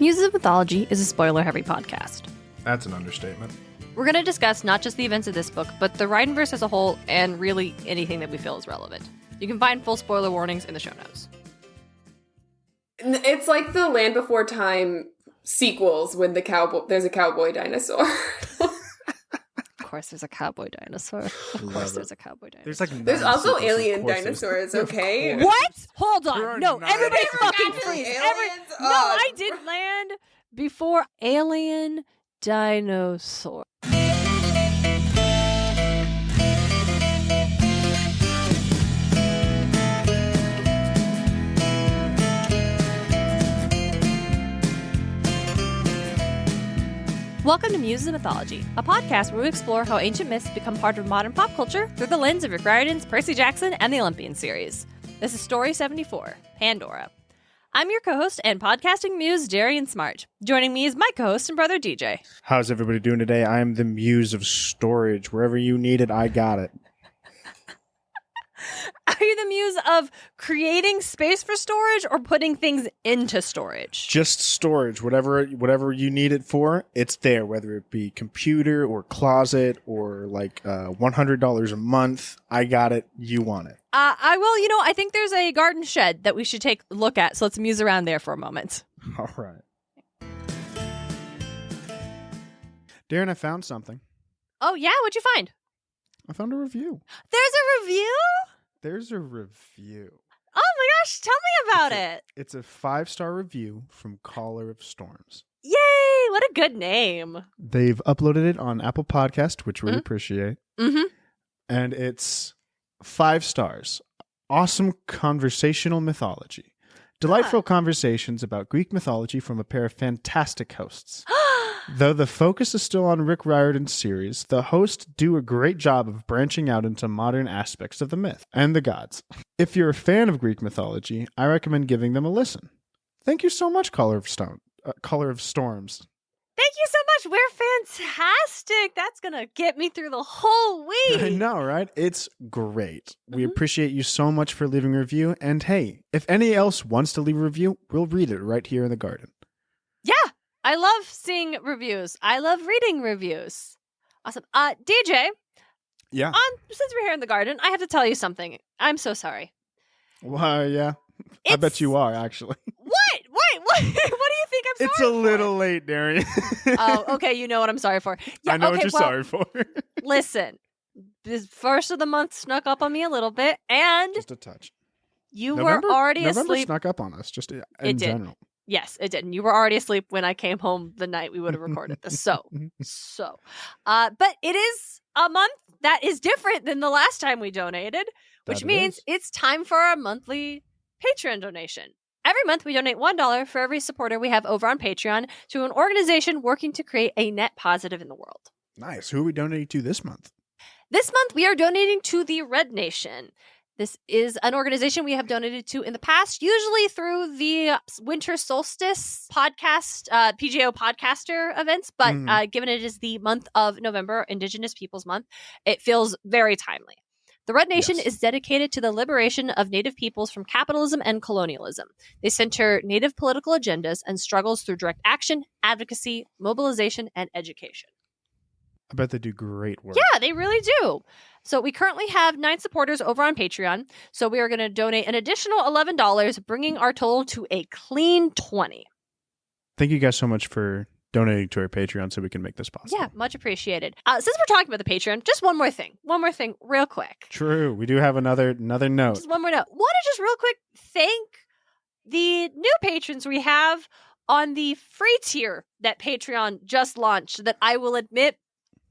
Muses of Mythology is a spoiler-heavy podcast. That's an understatement. We're going to discuss not just the events of this book, but the Rhineverse as a whole, and really anything that we feel is relevant. You can find full spoiler warnings in the show notes. It's like the Land Before Time sequels when there's a cowboy dinosaur. Of course there's a cowboy dinosaur. Of course there's a cowboy dinosaur. There's also alien dinosaurs, okay? What? Hold on. No, everybody fucking actually please. aliens? No, I did land before alien dinosaur. Welcome to Muses of Mythology, a podcast where we explore how ancient myths become part of modern pop culture through the lens of Rick Riordan's Percy Jackson and the Olympian series. This is Story 74, Pandora. I'm your co-host and podcasting muse, Darien Smartt. Joining me is my co-host and brother, DJ. How's everybody doing today? I am the muse of storage. Wherever you need it, I got it. Are you the muse of creating space for storage or putting things into storage? Just storage. Whatever you need it for, it's there. Whether it be computer or closet or like $100 a month, I got it. You want it. I think there's a garden shed that we should take a look at. So let's muse around there for a moment. All right. Darren, I found something. Oh, yeah? What'd you find? I found a review. There's a review? There's a review. Oh my gosh, tell me about it. It's a 5-star review from Caller of Storms. Yay, what a good name. They've uploaded it on Apple Podcast, which we appreciate. Mm-hmm. And it's 5 stars. Awesome conversational mythology. Delightful conversations about Greek mythology from a pair of fantastic hosts. Though the focus is still on Rick Riordan's series, the hosts do a great job of branching out into modern aspects of the myth and the gods. If you're a fan of Greek mythology, I recommend giving them a listen. Thank you so much, Caller of Storms. Thank you so much. We're fantastic. That's going to get me through the whole week. I know, right? It's great. We appreciate you so much for leaving a review. And hey, if any else wants to leave a review, we'll read it right here in the garden. Yeah. I love seeing reviews. I love reading reviews. Awesome. DJ. Yeah. Since we're here in the garden, I have to tell you something. I'm so sorry. Well, yeah. I bet you are, actually. What? Wait, what? What do you think I'm sorry for? It's a little late, Darien. Oh, okay. You know what I'm sorry for. Yeah, I know what you're sorry for. Listen, this first of the month snuck up on me a little bit, and just a touch. You were already November asleep. Snuck up on us, just in general. Yes, it did. And you were already asleep when I came home the night we would have recorded this. But it is a month that is different than the last time we donated, which means it's time for our monthly Patreon donation. Every month we donate $1 for every supporter we have over on Patreon to an organization working to create a net positive in the world. Nice. Who are we donating to this month? This month we are donating to the Red Nation. This is an organization we have donated to in the past, usually through the Winter Solstice podcast, PGO podcaster events. But given it is the month of November, Indigenous Peoples Month, it feels very timely. The Red Nation is dedicated to the liberation of Native peoples from capitalism and colonialism. They center Native political agendas and struggles through direct action, advocacy, mobilization, and education. I bet they do great work. Yeah, they really do. So we currently have 9 supporters over on Patreon. So we are going to donate an additional $11, bringing our total to a clean 20. Thank you guys so much for donating to our Patreon so we can make this possible. Yeah, much appreciated. Since we're talking about the Patreon, just one more thing real quick. True. We do have another note. Just one more note. Want to just real quick thank the new patrons we have on the free tier that Patreon just launched that I will admit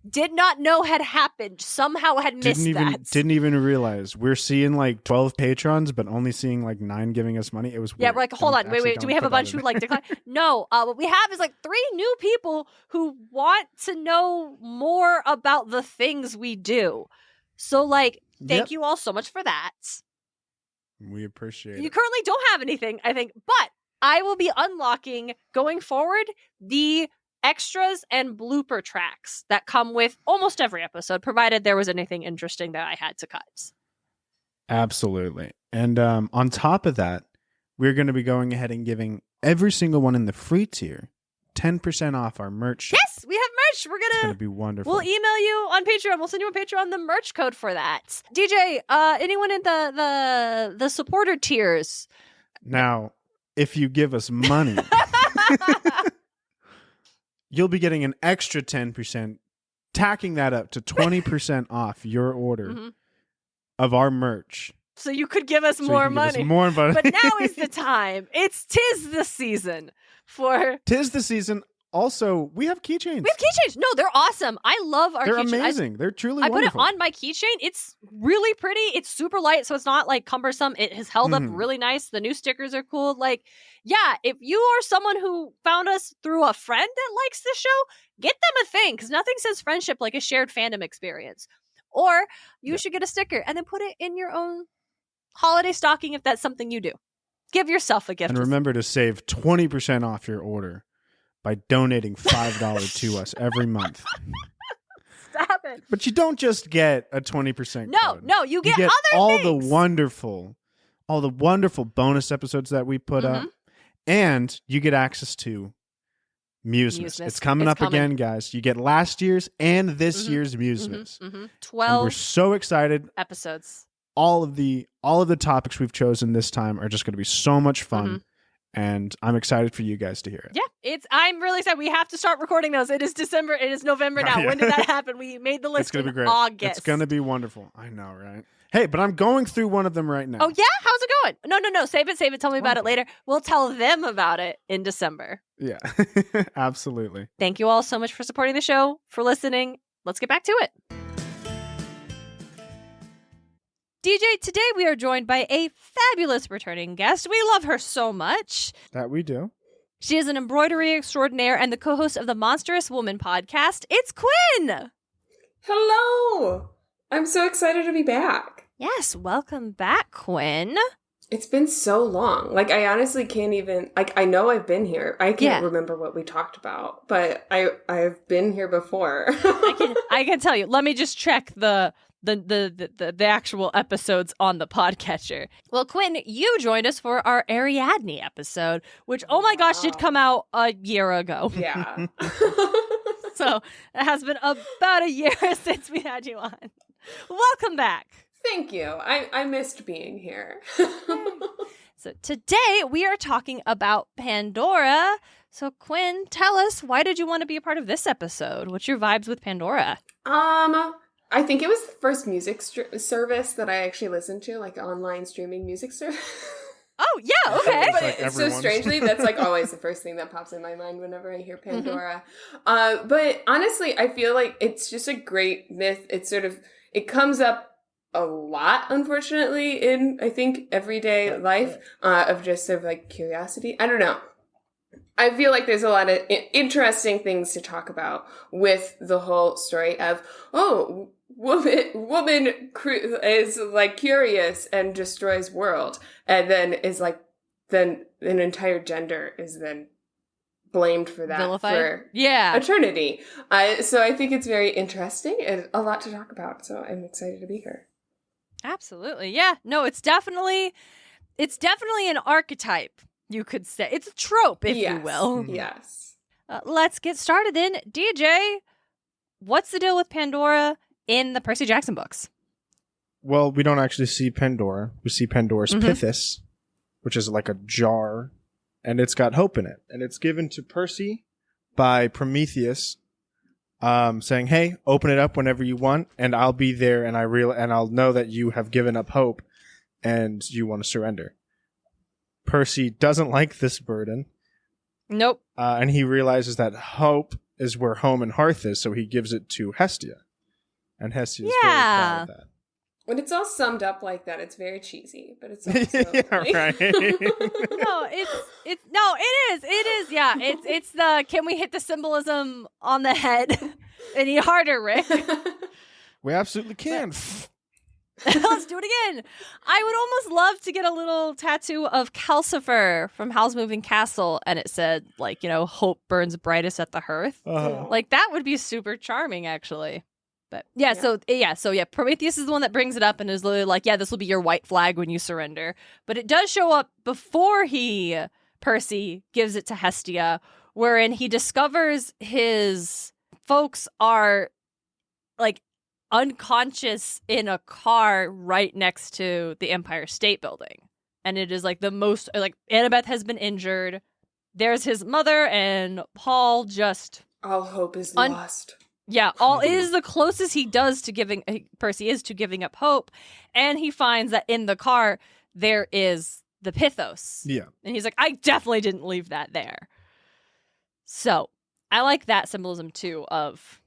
did not know had happened. Somehow had missed that. Didn't even realize. We're seeing like 12 patrons, but only seeing like 9 giving us money. It was weird. Yeah, we're like, hold on. Wait. Do we have a bunch who like decline? No. What we have is like 3 new people who want to know more about the things we do. So like, thank you all so much for that. We appreciate it. You currently don't have anything, I think, but I will be unlocking going forward the extras and blooper tracks that come with almost every episode, provided there was anything interesting that I had to cut. Absolutely. And on top of that, we're going to be going ahead and giving every single one in the free tier 10% off our merch shop. Yes, we have merch. We're It's gonna. going to be wonderful. We'll email you on Patreon. We'll send you on Patreon the merch code for that. DJ, anyone in the supporter tiers? Now, if you give us money, you'll be getting an extra 10%, tacking that up to 20% off your order of our merch. So you could give us So you more can give us money. more money. But now is the time. Tis the season for. Tis the season. Also, we have keychains. We have keychains. No, they're awesome. I love our They're keychains. amazing. They're truly I put it wonderful. on my keychain. It's really pretty. It's super light, so it's not like cumbersome. It has held up really nice. The new stickers are cool. Like, yeah, if you are someone who found us through a friend that likes the show, get them a thing, because nothing says friendship like a shared fandom experience. Or you should get a sticker and then put it in your own holiday stocking if that's something you do. Give yourself a gift. And remember to save 20% off your order by donating $5 to us every month. Stop it. But you don't just get a 20% code. No, you get other all things. the wonderful bonus episodes that we put up, and you get access to Muses. It's coming up again, guys. You get last year's and this year's Muses. 12 and we're so excited. episodes. All of the topics we've chosen this time are just going to be so much fun. And I'm excited for you guys to hear it. Yeah, I'm really excited. We have to start recording those. It is December. It is November now. Yeah. When did that happen? We made the list It's going to in be great. August. It's going to be wonderful. I know, right? Hey, but I'm going through one of them right now. Oh, yeah? How's it going? No. Save it. Tell me about it later. We'll tell them about it in December. Yeah, absolutely. Thank you all so much for supporting the show, for listening. Let's get back to it. DJ, today we are joined by a fabulous returning guest. We love her so much. That we do. She is an embroidery extraordinaire and the co-host of the Monstrous Woman podcast. It's Quinn! Hello! I'm so excited to be back. Yes, welcome back, Quinn. It's been so long. Like, I honestly can't even... Like, I know I've been here. I can't remember what we talked about, but I've been here before. I can tell you. Let me just check the actual episodes on the podcatcher. Well, Quinn, you joined us for our Ariadne episode, which, oh my gosh, did come out a year ago. Yeah. So it has been about a year since we had you on. Welcome back. Thank you. I missed being here. So today we are talking about Pandora. So Quinn, tell us, why did you want to be a part of this episode? What's your vibes with Pandora? I think it was the first music service that I actually listened to, like online streaming music service. Oh, yeah, okay. But so strangely, that's like always the first thing that pops in my mind whenever I hear Pandora. But honestly, I feel like it's just a great myth. It's sort of, it comes up a lot, unfortunately, in, I think, everyday life, of just sort of like curiosity. I don't know. I feel like there's a lot of interesting things to talk about with the whole story of, woman is like curious and destroys world, and then is like, then an entire gender is then blamed for that. Vilified? For eternity. So I think it's very interesting and a lot to talk about. So I'm excited to be here. Absolutely. Yeah. No, it's definitely an archetype, you could say. It's a trope, if you will. Yes. Let's get started then. DJ, what's the deal with Pandora in the Percy Jackson books? Well, we don't actually see Pandora. We see Pandora's Pithis, which is like a jar, and it's got hope in it. And it's given to Percy by Prometheus, saying, "Hey, open it up whenever you want, and I'll be there, and I'll know that you have given up hope, and you want to surrender." Percy doesn't like this burden. Nope. And he realizes that hope is where home and hearth is, so he gives it to Hestia. And Hestia is very proud of that. When it's all summed up like that, it's very cheesy, but it's also right. No, it is. Yeah, it's the, can we hit the symbolism on the head any harder, Rick? We absolutely can. Let's do it again. I would almost love to get a little tattoo of Calcifer from Howl's Moving Castle, and it said, like, hope burns brightest at the hearth. Like, that would be super charming, actually. But so Prometheus is the one that brings it up and is literally like, yeah, this will be your white flag when you surrender. But it does show up before he Percy gives it to Hestia, wherein he discovers his folks are like unconscious in a car right next to the Empire State Building. And it is like the most, like, Annabeth has been injured. There's his mother, and Paul just... all hope is lost. Yeah, it is the closest he does to giving, Percy is to giving up hope. And he finds that in the car, there is the Pythos. Yeah. And he's like, I definitely didn't leave that there. So I like that symbolism too of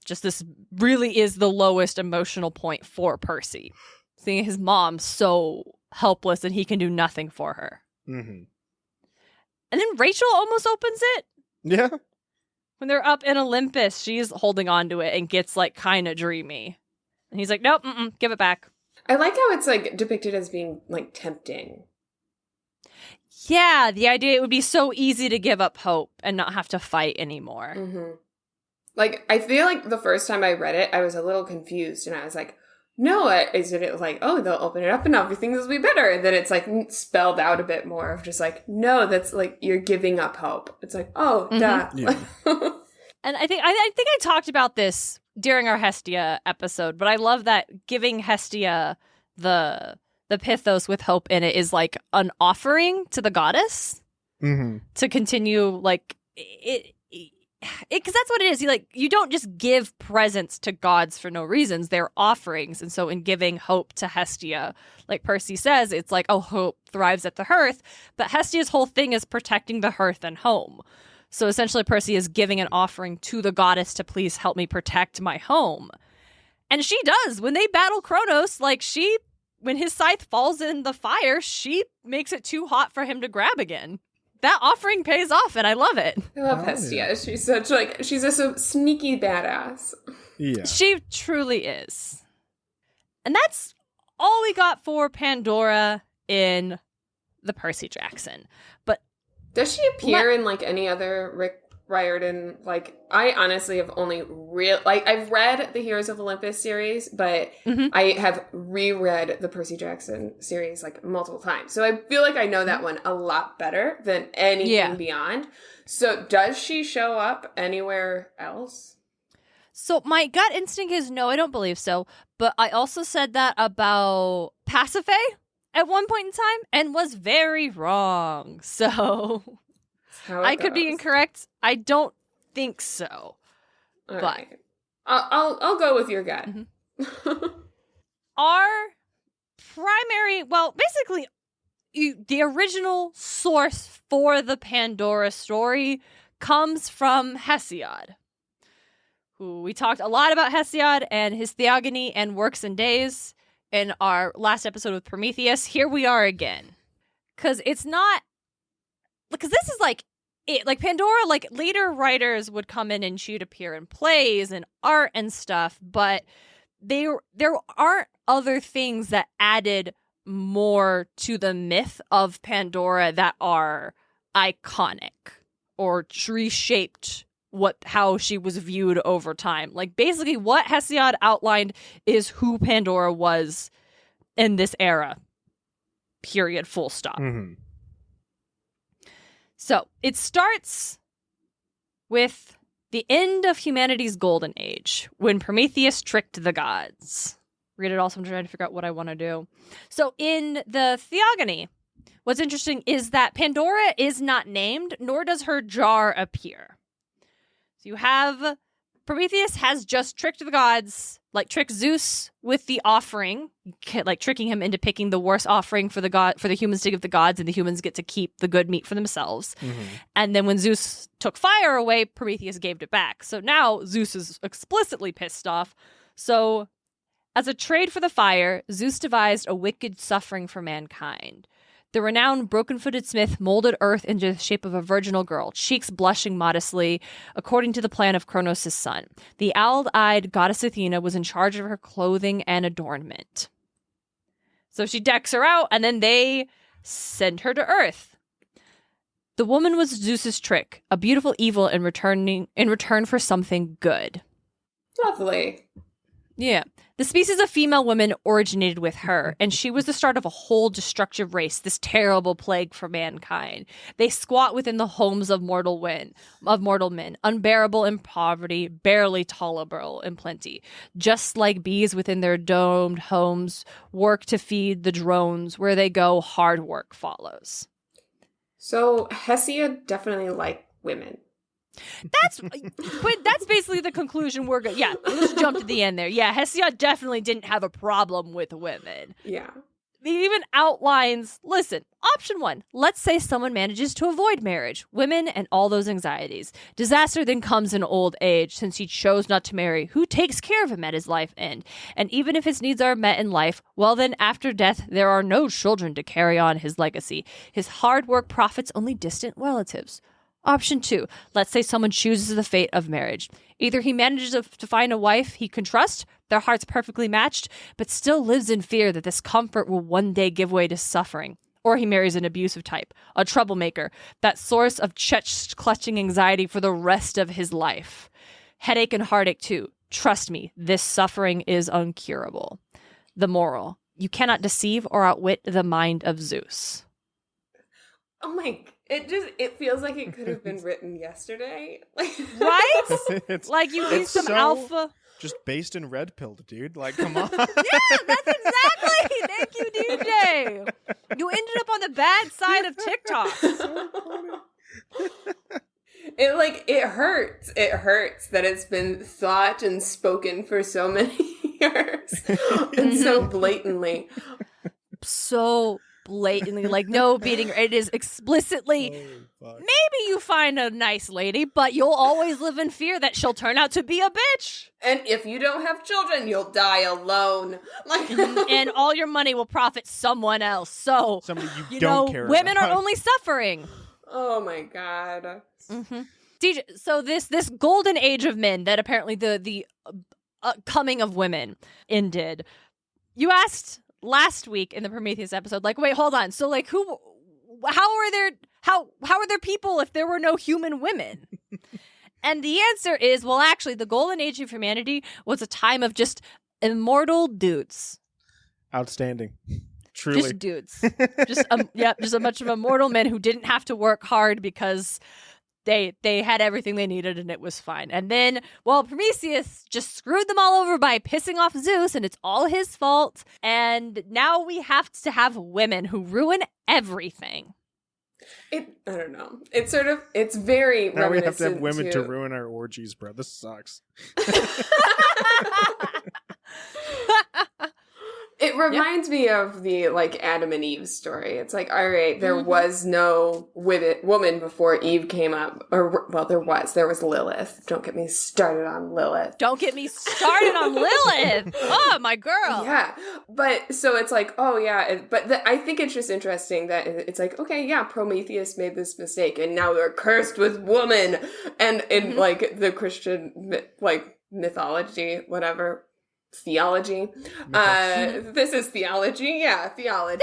just this really is the lowest emotional point for Percy. Seeing his mom so helpless and he can do nothing for her. Mm-hmm. And then Rachel almost opens it. Yeah. When they're up in Olympus, she's holding on to it and gets like kind of dreamy. And he's like, nope, give it back. I like how it's like depicted as being like tempting. Yeah, the idea it would be so easy to give up hope and not have to fight anymore. Mm-hmm. Like, I feel like the first time I read it, I was a little confused. And I was like, no, is it like, oh, they'll open it up and everything will be better. And then it's like spelled out a bit more of just like, no, that's like, you're giving up hope. It's like, oh, duh. Yeah. And I think I talked about this during our Hestia episode, but I love that giving Hestia the Pythos with hope in it is like an offering to the goddess to continue like it. Because that's what it is. You don't just give presents to gods for no reasons. They're offerings. And so in giving hope to Hestia, like Percy says, it's like, oh, hope thrives at the hearth. But Hestia's whole thing is protecting the hearth and home. So essentially Percy is giving an offering to the goddess to please help me protect my home. And she does. When they battle Kronos, like when his scythe falls in the fire, she makes it too hot for him to grab again. That offering pays off, and I love it. I love Hestia. Yeah. She's such like, she's a sneaky badass. Yeah. She truly is. And that's all we got for Pandora in the Percy Jackson. But does she appear in like any other Rick Riordan? Like, I honestly have only I've read the Heroes of Olympus series, but I have reread the Percy Jackson series like multiple times. So I feel like I know that one a lot better than anything beyond. So does she show up anywhere else? So my gut instinct is no, I don't believe so. But I also said that about Pasiphae at one point in time and was very wrong. So I could be incorrect. I don't think so. All right. I'll go with your gut. Our primary, well, basically, the original source for the Pandora story comes from Hesiod, who we talked a lot about Hesiod and his theogony and works and days in our last episode with Prometheus. Here we are again. Because it's not, because this is like, like Pandora, like later writers would come in and she'd appear in plays and art and stuff, but there aren't other things that added more to the myth of Pandora that are iconic or reshaped how she was viewed over time. Like basically what Hesiod outlined is who Pandora was in this era. Period. Full stop. Mm-hmm. So it starts with the end of humanity's golden age, when Prometheus tricked the gods. Read it all, so I'm trying to figure out what I want to do. So in the theogony, what's interesting is that Pandora is not named, nor does her jar appear. So you have Prometheus has just tricked the gods, like tricked Zeus with the offering, like tricking him into picking the worst offering for the humans to give the gods, and the humans get to keep the good meat for themselves. Mm-hmm. And then when Zeus took fire away, Prometheus gave it back. So now Zeus is explicitly pissed off. So as a trade for the fire, Zeus devised a wicked suffering for mankind. The renowned broken-footed smith molded Earth into the shape of a virginal girl, cheeks blushing modestly, according to the plan of Kronos' son. The owl-eyed goddess Athena was in charge of her clothing and adornment. So she decks her out, and then they send her to Earth. The woman was Zeus's trick, a beautiful evil in return for something good. Lovely. Yeah. The species of female women originated with her, and she was the start of a whole destructive race, this terrible plague for mankind. They squat within the homes of mortal men, unbearable in poverty, barely tolerable in plenty. Just like bees within their domed homes work to feed the drones, where they go, hard work follows. So Hesiod definitely liked women. That's basically the conclusion we're going. Yeah, let's jump to the end there. Yeah, Hesiod definitely didn't have a problem with women. Yeah. He even outlines, listen, option 1, let's say someone manages to avoid marriage, women, and all those anxieties. Disaster then comes in old age, since he chose not to marry. Who takes care of him at his life end? And even if his needs are met in life, well then, after death, there are no children to carry on his legacy. His hard work profits only distant relatives. Option 2, let's say someone chooses the fate of marriage. Either he manages to find a wife he can trust, their hearts perfectly matched, but still lives in fear that this comfort will one day give way to suffering. Or he marries an abusive type, a troublemaker, that source of chest-clutching anxiety for the rest of his life. Headache and heartache too. Trust me, this suffering is uncurable. The moral, you cannot deceive or outwit the mind of Zeus. Oh my, it feels like it could have been written yesterday. Right? Like you need some alpha. Just based in red pilled, dude. Like, come on. Yeah, that's exactly. Thank you, DJ. You ended up on the bad side of TikTok. It hurts. It hurts that it's been thought and spoken for so many years and so blatantly. So blatantly, like no beating. It is explicitly. Maybe you find a nice lady, but you'll always live in fear that she'll turn out to be a bitch. And if you don't have children, you'll die alone. Like, and all your money will profit someone else. So somebody you don't care women about. are only suffering. Oh my god. Mm-hmm. DJ, so this golden age of men that apparently the coming of women ended. You asked last week in the Prometheus episode, like, wait, hold on. So, like, how are there people if there were no human women? And the answer is, well, actually, the golden age of humanity was a time of just immortal dudes. Outstanding. Truly. Just dudes. just a bunch of immortal men who didn't have to work hard because they had everything they needed and it was fine. And then, well, Prometheus just screwed them all over by pissing off Zeus, and it's all his fault. And now we have to have women who ruin everything. I don't know. It's very now we have to have women to to ruin our orgies, bro. This sucks. It reminds me of the, like, Adam and Eve story. It's like, all right, there was no woman before Eve came up. Or, well, there was Lilith. Don't get me started on Lilith. Don't get me started on Lilith. Oh, my girl. Yeah. But, so it's like, oh, yeah. I think it's just interesting that it's like, okay, yeah, Prometheus made this mistake, and now they're cursed with woman. And in, like, the Christian, like, mythology, whatever, theology. This is theology. Yeah, theology.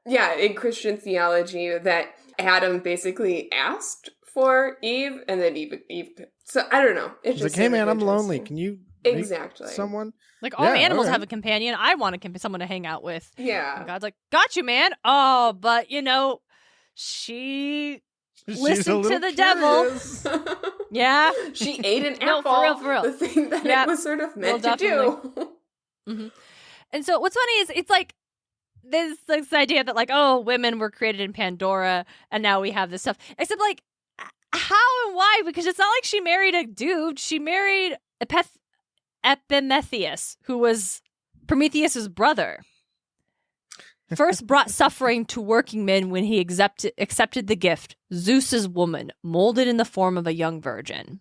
Yeah. In Christian theology, that Adam basically asked for Eve, and then Eve. So I don't know. It's just like, hey man, I'm lonely. Can you exactly someone? Like all animals have a companion. I want someone to hang out with. Yeah. And God's like, got you, man. Oh, but she's listened to the devil. Yeah. She ate an apple. For real. The thing that it was sort of meant to do. Mm-hmm. And so what's funny is it's like this idea that, like, oh, women were created in Pandora and now we have this stuff. Except, like, how and why? Because it's not like she married a dude. She married Epimetheus, who was Prometheus's brother. First brought suffering to working men when he accepted the gift, Zeus's woman, molded in the form of a young virgin.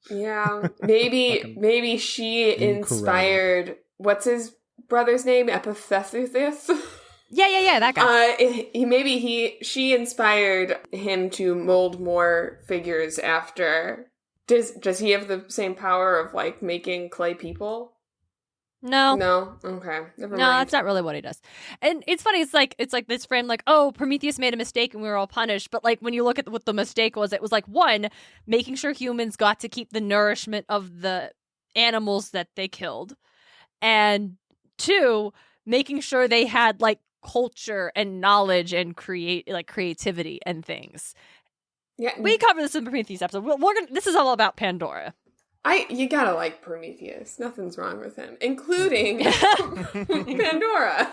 Yeah, maybe she inspired, what's his brother's name? Epimetheus? Yeah, that guy. She inspired him to mold more figures after. Does he have the same power of, like, making clay people? No. Okay. Never mind. No, that's not really what he does. And it's funny. It's like this frame, like, oh, Prometheus made a mistake and we were all punished. But, like, when you look at what the mistake was, it was like, one, making sure humans got to keep the nourishment of the animals that they killed. And 2, making sure they had like culture and knowledge and creativity and things. Yeah, We covered this in Prometheus episode. This is all about Pandora. You gotta like Prometheus. Nothing's wrong with him, including Pandora.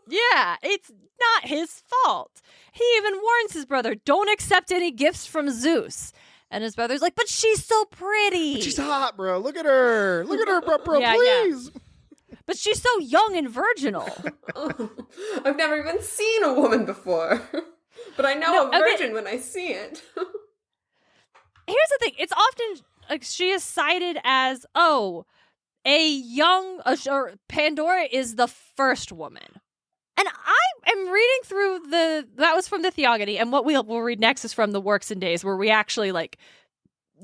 Yeah, it's not his fault. He even warns his brother, don't accept any gifts from Zeus. And his brother's like, but she's so pretty. But she's hot, bro. Look at her. Look at her, bro, Yeah, please. But she's so young and virginal. I've never even seen a woman before. But I know a virgin when I see it. Here's the thing. It's often, like, she is cited as, or Pandora is the first woman. And I am reading through that was from the Theogony, and what we'll read next is from the Works and Days, where we actually, like,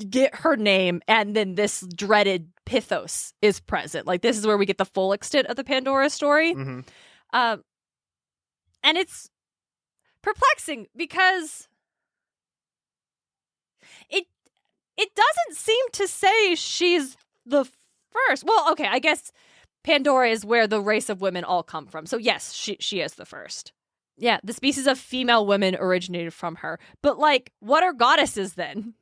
get her name, and then this dreaded Pythos is present. Like, this is where we get the full extent of the Pandora story. Mm-hmm. And it's perplexing because it doesn't seem to say she's the first. Well, okay, I guess Pandora is where the race of women all come from. So yes, she is the first. Yeah, the species of female women originated from her. But, like, what are goddesses then?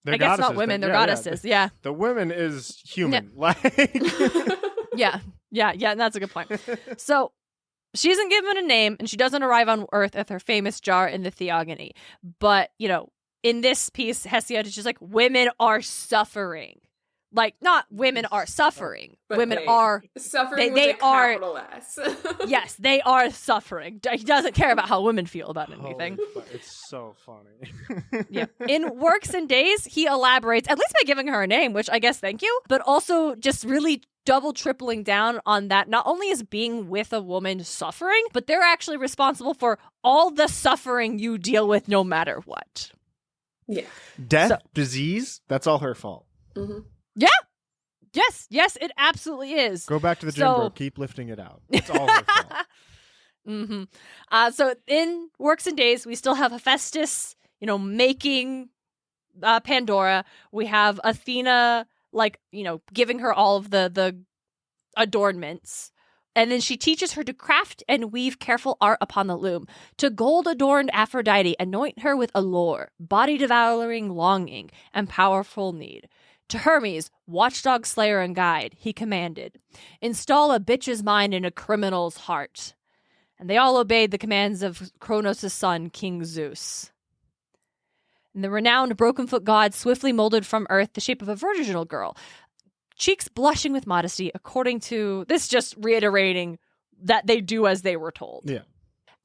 They're I guess not goddesses, women, then. they're goddesses, yeah. The women is human. Yeah. Like Yeah, that's a good point. So she isn't given a name, and she doesn't arrive on Earth with her famous jar in the Theogony. But, you know, in this piece, Hesiod is just like, women are suffering. Like, not women are suffering. But women are suffering. They with a capital S. Yes, they are suffering. He doesn't care about how women feel about anything. It's so funny. Yeah. In Works and Days, he elaborates, at least by giving her a name, which I guess thank you, but also just really double tripling down on that. Not only is being with a woman suffering, but they're actually responsible for all the suffering you deal with no matter what. Yeah. Death, disease, that's all her fault. Mm-hmm. Yeah. Yes, it absolutely is. Go back to the gym, bro. Keep lifting it out. It's all her fault. Mm-hmm. So in Works and Days, we still have Hephaestus, you know, making Pandora. We have Athena, like, you know, giving her all of the adornments. And then she teaches her to craft and weave careful art upon the loom. To gold-adorned Aphrodite, anoint her with allure, body-devouring longing, and powerful need. To Hermes, watchdog slayer and guide, he commanded, install a bitch's mind in a criminal's heart. And they all obeyed the commands of Kronos' son, King Zeus. And the renowned broken-foot god swiftly molded from earth the shape of a virginal girl, cheeks blushing with modesty, according to this, just reiterating that they do as they were told. Yeah.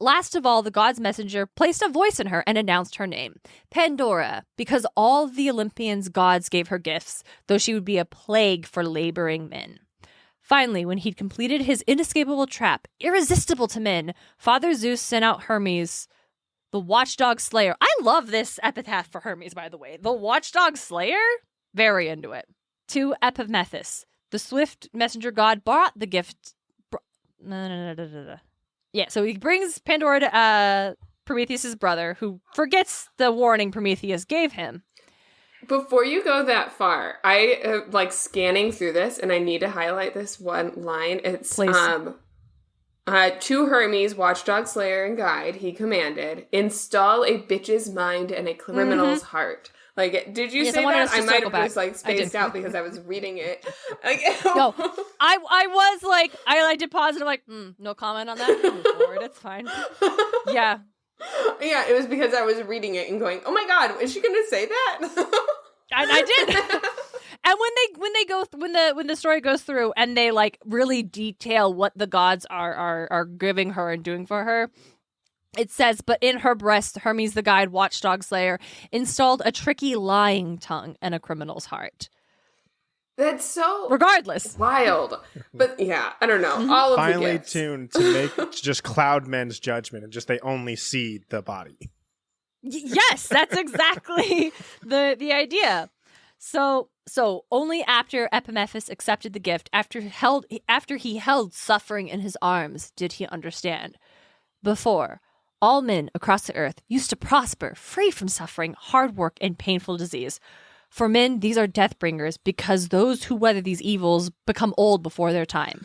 Last of all, the god's messenger placed a voice in her and announced her name, Pandora, because all the Olympians' gods gave her gifts, though she would be a plague for laboring men. Finally, when he'd completed his inescapable trap, irresistible to men, Father Zeus sent out Hermes, the watchdog slayer. I love this epitaph for Hermes, by the way. The watchdog slayer? Very into it. To Epimethus, the swift messenger god brought the gift. Yeah, so he brings Pandora to Prometheus' brother, who forgets the warning Prometheus gave him. Before you go that far, I like scanning through this, and I need to highlight this one line. It's Please. To Hermes, watchdog slayer and guide, he commanded, install a bitch's mind and a criminal's heart. Like, did you say that? I might have just like spaced out because I was reading it. Like, no, I was like, I did pause and I'm like, no comment on that. Move forward, it's fine. Yeah. Yeah, it was because I was reading it and going, oh my god, is she going to say that? And I did. And when the story goes through and they like really detail what the gods are giving her and doing for her, it says, but in her breast, Hermes the guide, watchdog slayer, installed a tricky lying tongue and a criminal's heart. That's so regardless wild. But yeah, I don't know. All of finely the gifts. tuned to just cloud men's judgment and just they only see the body. Yes, that's exactly the idea. So only after Epimethus accepted the gift, after he held suffering in his arms, did he understand. Before, all men across the earth used to prosper, free from suffering, hard work, and painful disease. For men, these are death bringers because those who weather these evils become old before their time.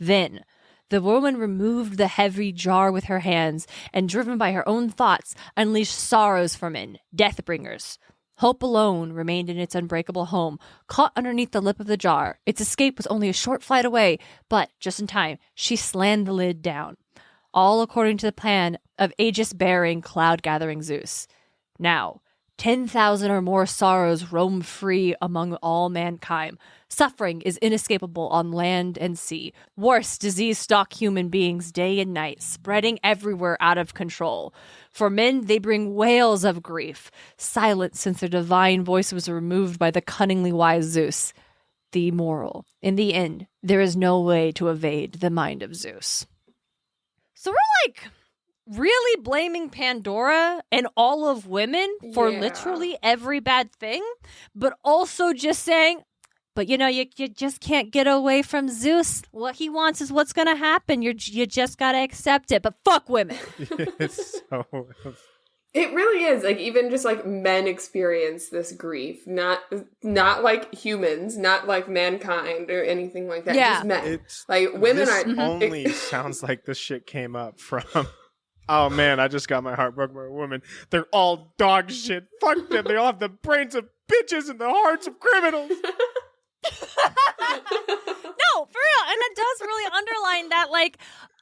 Then, the woman removed the heavy jar with her hands and, driven by her own thoughts, unleashed sorrows for men, death bringers. Hope alone remained in its unbreakable home, caught underneath the lip of the jar. Its escape was only a short flight away, but, just in time, she slammed the lid down. All according to the plan of aegis-bearing, cloud-gathering Zeus. Now, 10,000 or more sorrows roam free among all mankind. Suffering is inescapable on land and sea. Worse, disease stalk human beings day and night, spreading everywhere out of control. For men, they bring wails of grief, silent since their divine voice was removed by the cunningly wise Zeus. The moral. In the end, there is no way to evade the mind of Zeus. So we're like really blaming Pandora and all of women for literally every bad thing, but also just saying, but you just can't get away from Zeus. What he wants is what's going to happen. You just got to accept it, but fuck women. It's so... It really is. Like, even just like men experience this grief, not like humans, not like mankind or anything like that. Yeah. Just men. It's, like women this are only sounds like this shit came up from, oh man, I just got my heart broken by a woman. They're all dog shit. Fuck them. They all have the brains of bitches and the hearts of criminals. No, for real. And it does really underline that, like,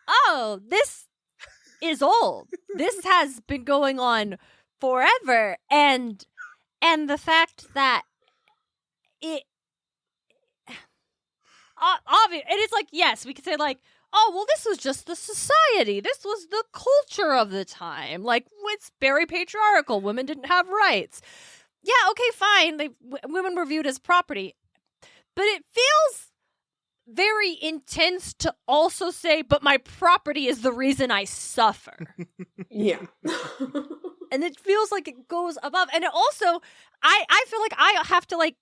oh, this is old. This has been going on forever. And the fact that it obvious, and it's like, yes, we could say like, oh, well, this was just the society. This was the culture of the time. Like, it's very patriarchal. Women didn't have rights. Yeah, okay, fine. Women were viewed as property. But it feels very intense to also say, but my property is the reason I suffer. Yeah. And it feels like it goes above. And it also, I feel like I have to like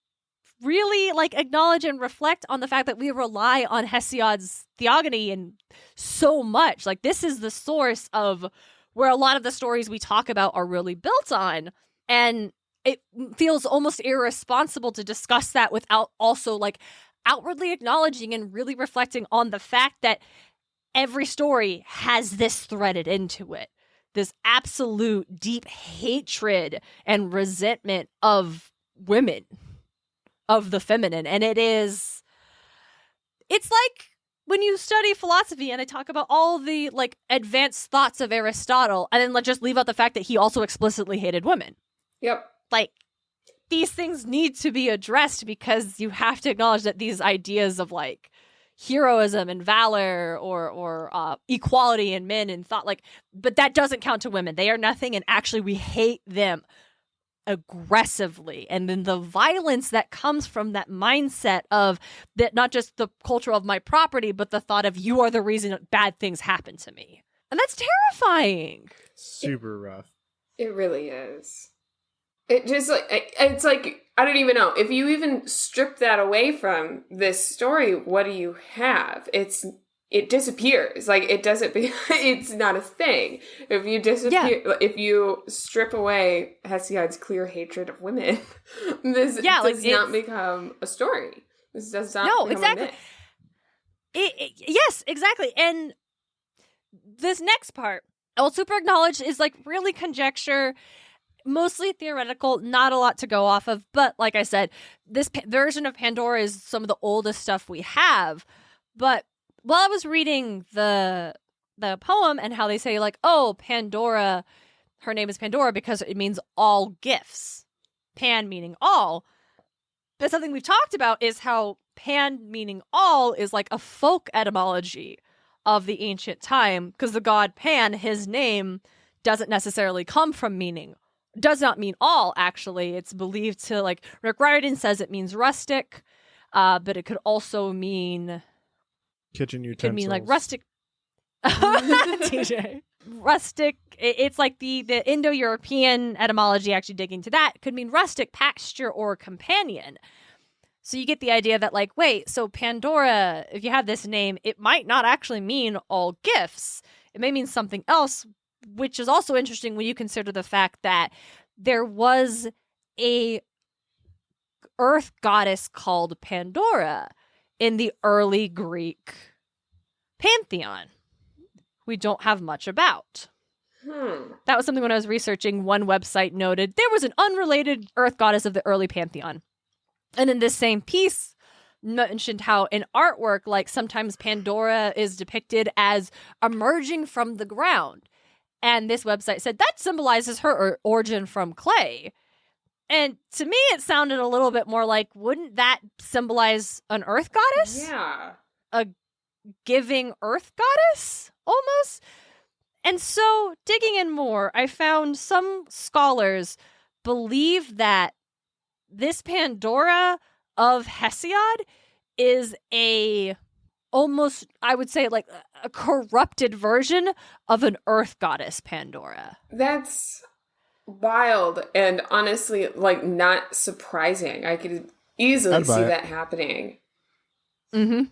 really like acknowledge and reflect on the fact that we rely on Hesiod's theogony and so much. Like, this is the source of where a lot of the stories we talk about are really built on. And it feels almost irresponsible to discuss that without also like outwardly acknowledging and really reflecting on the fact that every story has this threaded into it. This absolute deep hatred and resentment of women, of the feminine. And it's like when you study philosophy and they talk about all the like advanced thoughts of Aristotle and then like just leave out the fact that he also explicitly hated women. Yep. Like, these things need to be addressed because you have to acknowledge that these ideas of like heroism and valor or equality in men and thought like, but that doesn't count to women. They are nothing, and actually we hate them aggressively. And then the violence that comes from that mindset of that, not just the culture of my property, but the thought of you are the reason bad things happen to me. And that's terrifying. Super rough. It really is. It just like, it's like, I don't even know. If you even strip that away from this story, what do you have? It disappears. Like, it doesn't be, it's not a thing. If you disappear, if you strip away Hesiod's clear hatred of women, this does not become a story. This does not become a myth. Yes, exactly. And this next part, I'll super acknowledge, is like really conjecture, mostly theoretical, not a lot to go off of. But like I said, this version of Pandora is some of the oldest stuff we have. But while I was reading the poem and how they say like, oh, Pandora, her name is Pandora because it means all gifts. Pan meaning all. But something we've talked about is how Pan meaning all is like a folk etymology of the ancient time, because the god Pan, his name doesn't necessarily come from does not mean all, actually. It's believed to, like, Rick Riordan says it means rustic, but it could also mean kitchen utensils. It could mean like rustic. TJ. Rustic. It's like the Indo-European etymology, actually digging to that, could mean rustic, pasture, or companion. So you get the idea that, like, wait, so Pandora, if you have this name, it might not actually mean all gifts. It may mean something else, which is also interesting when you consider the fact that there was a earth goddess called Pandora in the early Greek pantheon. We don't have much about. That was something when I was researching, one website noted there was an unrelated earth goddess of the early pantheon. And in this same piece, mentioned how in artwork, like sometimes Pandora is depicted as emerging from the ground. And this website said that symbolizes her origin from clay. And to me, it sounded a little bit more like, wouldn't that symbolize an earth goddess? Yeah. A giving earth goddess, almost? And so, digging in more, I found some scholars believe that this Pandora of Hesiod is almost, I would say, like a corrupted version of an earth goddess Pandora. That's wild and honestly, like, not surprising. I could easily see that happening. Mm-hmm.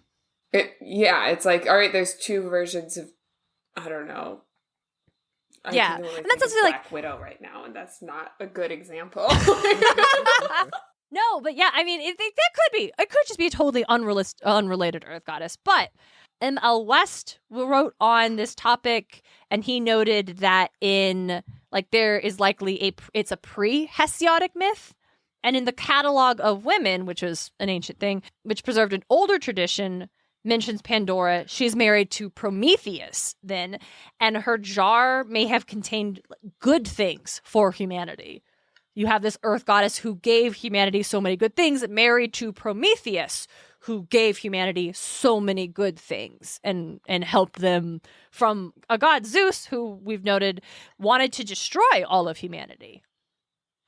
It's like, all right, there's two versions of, I don't know. Yeah, and that's also like Black Widow right now, and that's not a good example. No, but yeah, I mean, that could be. It could just be a totally unrelated earth goddess. But M.L. West wrote on this topic, and he noted that there is likely it's a pre-Hesiodic myth. And in the Catalog of Women, which is an ancient thing, which preserved an older tradition, mentions Pandora. She's married to Prometheus then, and her jar may have contained good things for humanity. You have this earth goddess who gave humanity so many good things, married to Prometheus, who gave humanity so many good things and helped them from a god, Zeus, who we've noted wanted to destroy all of humanity.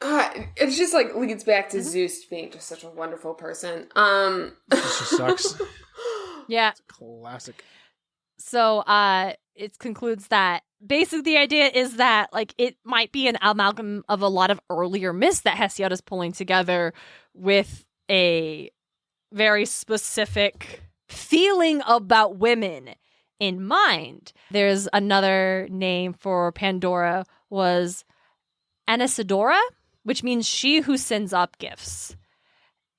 It just like leads back to Zeus being just such a wonderful person. It just sucks. Yeah. It's classic. So it concludes that basically the idea is that like it might be an amalgam of a lot of earlier myths that Hesiod is pulling together with a very specific feeling about women in mind. There's another name for Pandora was Anisidora, which means she who sends up gifts.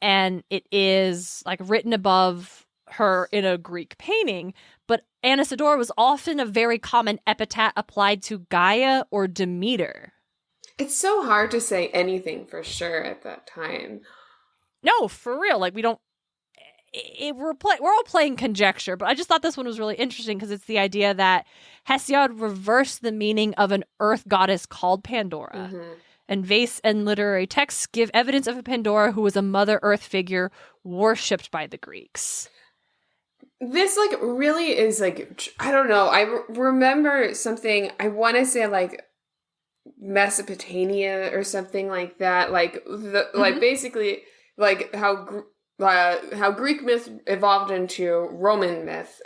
And it is like written above her in a Greek painting, but Anisidora was often a very common epithet applied to Gaia or Demeter. It's so hard to say anything for sure at that time. No, for real. Like, we don't... we're all playing conjecture, but I just thought this one was really interesting because it's the idea that Hesiod reversed the meaning of an earth goddess called Pandora. Mm-hmm. And vase and literary texts give evidence of a Pandora who was a Mother Earth figure worshipped by the Greeks. This, like, really is, like, I don't know. I remember something, I want to say, like, Mesopotamia or something like that. Like, like basically, like, how Greek myth evolved into Roman myth.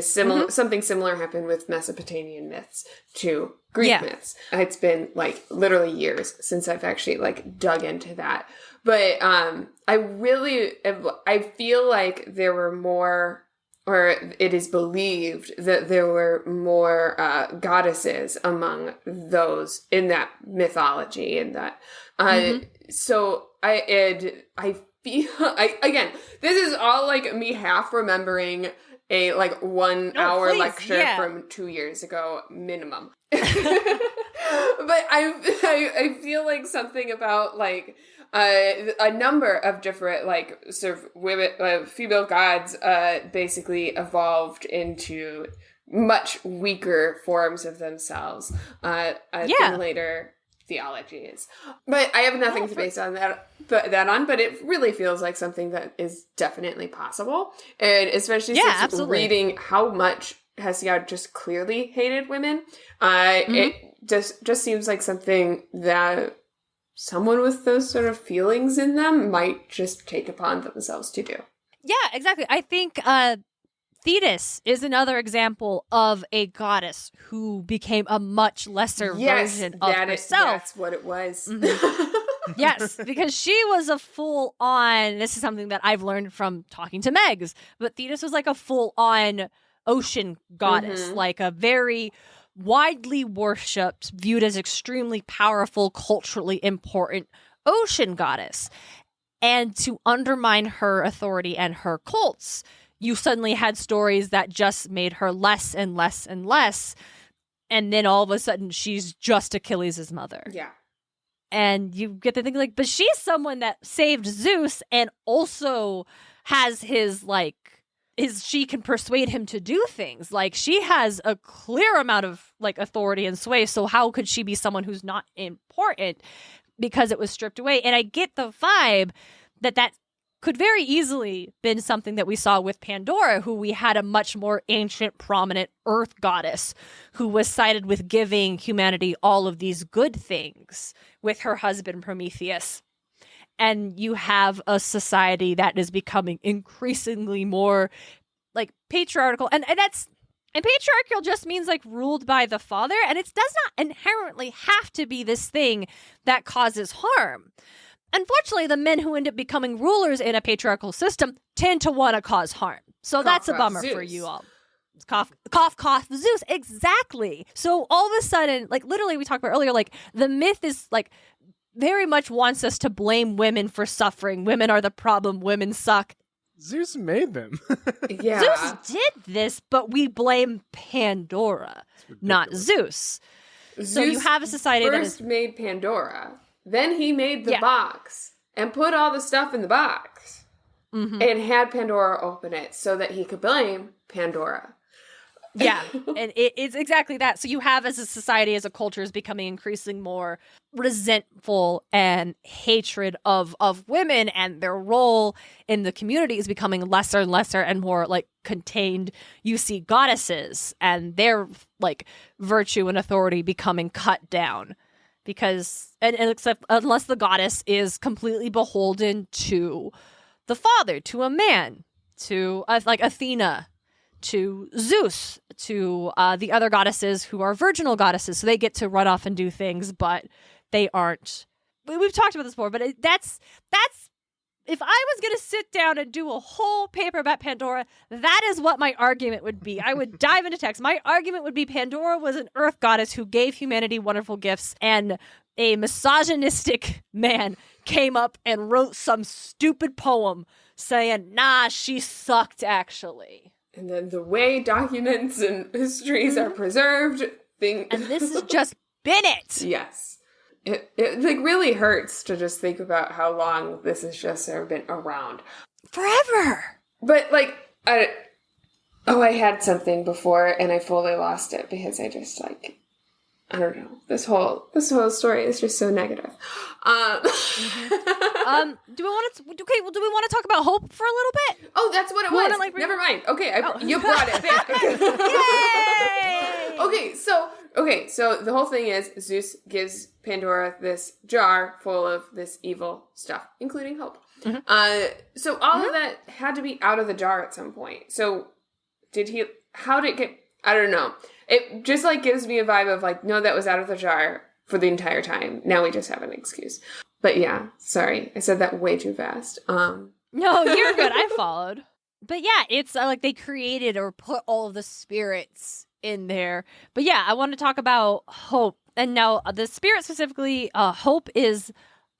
Something similar happened with Mesopotamian myths to Greek myths. It's been, like, literally years since I've actually, like, dug into that. But I feel like there were more... or it is believed that there were more goddesses among those in that mythology, and that so I feel again, this is all like me half remembering a like 1 hour lecture from 2 years ago minimum. But I feel like something about like a number of different like sort of women, female gods basically evolved into much weaker forms of themselves in later theologies. But I have nothing to base on that on, but it really feels like something that is definitely possible. And especially since reading how much Hesiod just clearly hated women, it just seems like something that someone with those sort of feelings in them might just take upon themselves to do. Yeah, exactly. I think Thetis is another example of a goddess who became a much lesser version of herself. That's what it was. Mm-hmm. Yes, because she was a full-on, this is something that I've learned from talking to Megs, but Thetis was like a full-on ocean goddess, like a very widely worshipped, viewed as extremely powerful, culturally important ocean goddess. And to undermine her authority and her cults, you suddenly had stories that just made her less and less and less. And then all of a sudden, she's just Achilles' mother. Yeah. And you get to think, like, but she's someone that saved Zeus and also has his, like, she can persuade him to do things. Like, she has a clear amount of, like, authority and sway. So how could she be someone who's not important because it was stripped away? And I get the vibe that could very easily been something that we saw with Pandora, who we had a much more ancient, prominent earth goddess who was cited with giving humanity all of these good things with her husband Prometheus. And you have a society that is becoming increasingly more like patriarchal. And patriarchal just means like ruled by the father. And it does not inherently have to be this thing that causes harm. Unfortunately, the men who end up becoming rulers in a patriarchal system tend to want to cause harm. So that's a bummer for you all. Cough, cough, cough, Zeus. Exactly. So all of a sudden, like literally we talked about earlier, like the myth is like very much wants us to blame women for suffering. Women are the problem. Women suck. Zeus made them. Yeah. Zeus did this, but we blame Pandora, not Zeus. So you have a society that first made Pandora. Then he made the box and put all the stuff in the box and had Pandora open it so that he could blame Pandora. Yeah, and it's exactly that. So you have as a society, as a culture, is becoming increasingly more resentful and hatred of women, and their role in the community is becoming lesser and lesser and more like contained. You see goddesses and their like virtue and authority becoming cut down. Because, and except unless the goddess is completely beholden to the father, to a man, to like Athena, to Zeus, to the other goddesses who are virginal goddesses. So they get to run off and do things, but they aren't. We've talked about this before, but that's if I was going to sit down and do a whole paper about Pandora, that is what my argument would be. I would dive into text. My argument would be Pandora was an earth goddess who gave humanity wonderful gifts, and a misogynistic man came up and wrote some stupid poem saying, nah, she sucked, actually. And then the way documents and histories are preserved. And this has just been it. Yes. It like really hurts to just think about how long this has just been around. Forever. But like, I had something before and I fully lost it because I just like, I don't know. This whole story is just so negative. Do we want to? Okay. Well, do we want to talk about hope for a little bit? Oh, that's what it was. Never mind. Okay, you brought it back. Yay! Okay. So the whole thing is Zeus gives Pandora this jar full of this evil stuff, including hope. So all of that had to be out of the jar at some point. So how did it get? I don't know. It just like gives me a vibe of like, no, that was out of the jar for the entire time. Now we just have an excuse. But yeah, sorry. I said that way too fast. No, you're good. I followed. But yeah, it's like they created or put all of the spirits in there. But yeah, I want to talk about hope. And now the spirit specifically, hope is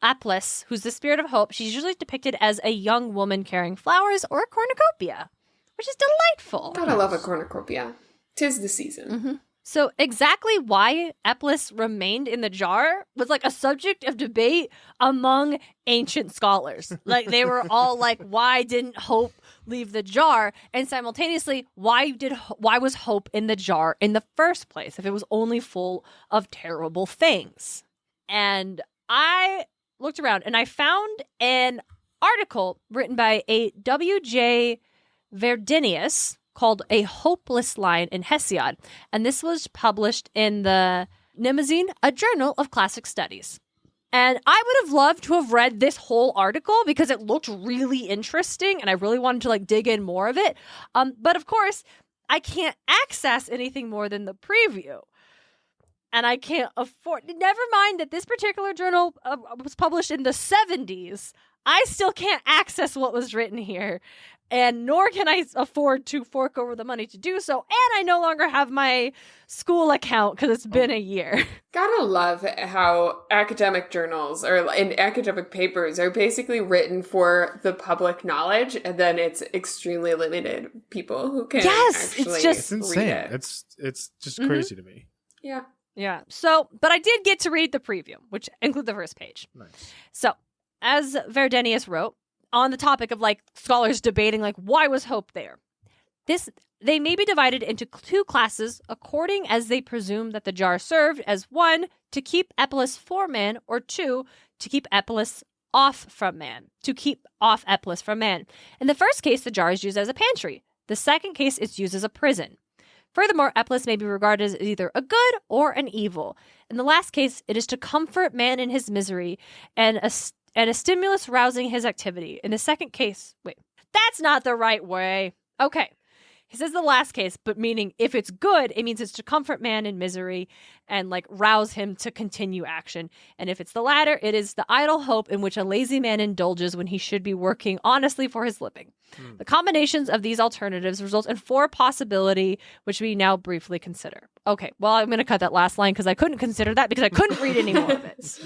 Aplis, who's the spirit of hope. She's usually depicted as a young woman carrying flowers or a cornucopia, which is delightful. Gotta love a cornucopia. 'Tis the season. So exactly why Aplis remained in the jar was like a subject of debate among ancient scholars. Like they were all like, why didn't hope leave the jar? And simultaneously, why was hope in the jar in the first place if it was only full of terrible things? And I looked around and I found an article written by a W.J. Verdinius called A Hopeless Line in Hesiod. And this was published in the Mnemosyne, a journal of classic studies. And I would have loved to have read this whole article because it looked really interesting and I really wanted to like dig in more of it. But of course, I can't access anything more than the preview. And I can't afford, never mind that this particular journal was published in the 70s. I still can't access what was written here. and nor can I afford to fork over the money to do so. And I no longer have my school account because it's been a year. Gotta love how academic journals and academic papers are basically written for the public knowledge, and then it's extremely limited people who can actually it's insane. read it. It's just crazy to me. Yeah. Yeah. So, but I did get to read the preview, which include the first page. Nice. So, as Verdenius wrote, on the topic of like scholars debating like why was hope there, they may be divided into two classes according as they presume that the jar served as one, to keep Epolis for man, or two, to keep Epolis off from man, to keep off Epolis from man. In the first case, the jar is used as a pantry. The second case, it's used as a prison. Furthermore, Epolis may be regarded as either a good or an evil. In the last case, it is to comfort man in his misery and a stimulus rousing his activity. In the second case, wait, that's not the right way. Okay. He says the last case, but meaning if it's good, it means it's to comfort man in misery and like rouse him to continue action. And if it's the latter, it is the idle hope in which a lazy man indulges when he should be working honestly for his living. The combinations of these alternatives result in four possibility, which we now briefly consider. Okay, well, I'm going to cut that last line because I couldn't consider that because I couldn't read any more of it.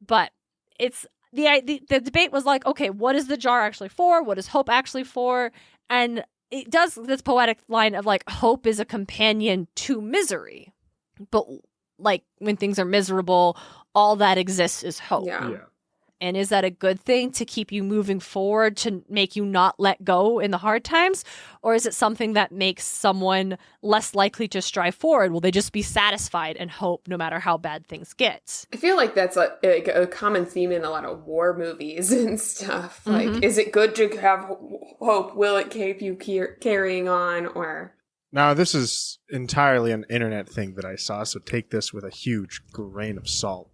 But it's the debate was like, okay, what is the jar actually for? What is hope actually for? And it does this poetic line of like, hope is a companion to misery. But like when things are miserable, all that exists is hope. Yeah. And is that a good thing to keep you moving forward, to make you not let go in the hard times? Or is it something that makes someone less likely to strive forward? Will they just be satisfied and hope no matter how bad things get? I feel like that's like a common theme in a lot of war movies and stuff. Like, is it good to have hope? Will it keep you carrying on? Or Now, this is entirely an internet thing that I saw, so take this with a huge grain of salt.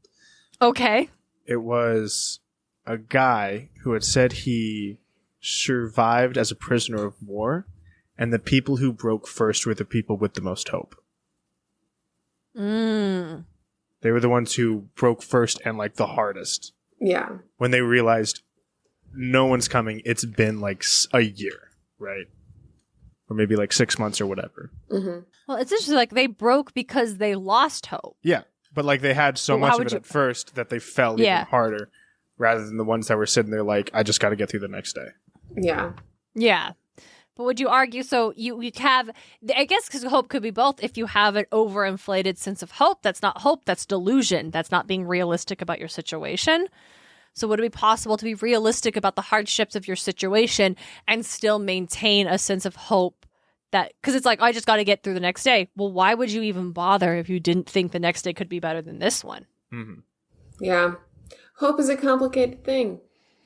Okay. It was a guy who had said he survived as a prisoner of war, and the people who broke first were the people with the most hope. They were the ones who broke first and like the hardest. yeah. When they realized no one's coming, it's been like a year, right? Or maybe like 6 months or whatever. Well, it's interesting. Like they broke because they lost hope. Yeah. But like they had so Well, how much of would it at first that they fell even harder, rather than the ones that were sitting there like, I just got to get through the next day. Yeah. Yeah. But would you argue, so you have, I guess because hope could be both. If you have an overinflated sense of hope, that's not hope, that's delusion. That's not being realistic about your situation. So would it be possible to be realistic about the hardships of your situation and still maintain a sense of hope? That, because it's like, I just got to get through the next day. Well, why would you even bother if you didn't think the next day could be better than this one? Yeah. Hope is a complicated thing.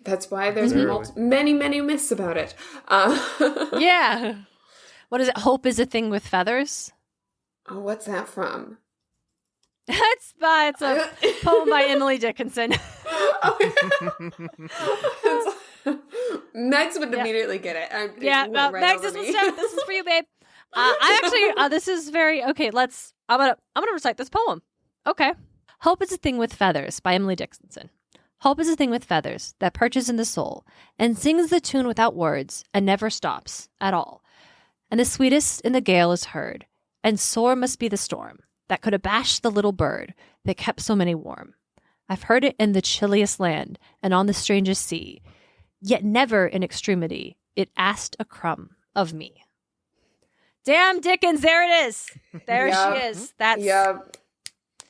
That's why there's many, many myths about it. Yeah. What is it? Hope is a thing with feathers? Oh, what's that from? It's a poem by Emily Dickinson. Megs would immediately get it. Megs, this is for you, babe. I actually, this is very, okay, I'm gonna recite this poem. Okay. Hope is a thing with feathers by Emily Dickinson. Hope is a thing with feathers that perches in the soul and sings the tune without words and never stops at all. And the sweetest in the gale is heard, and sore must be the storm that could abash the little bird that kept so many warm. I've heard it in the chilliest land and on the strangest sea, yet never in extremity it asked a crumb of me. Damn Dickens, there it is. There she is. That's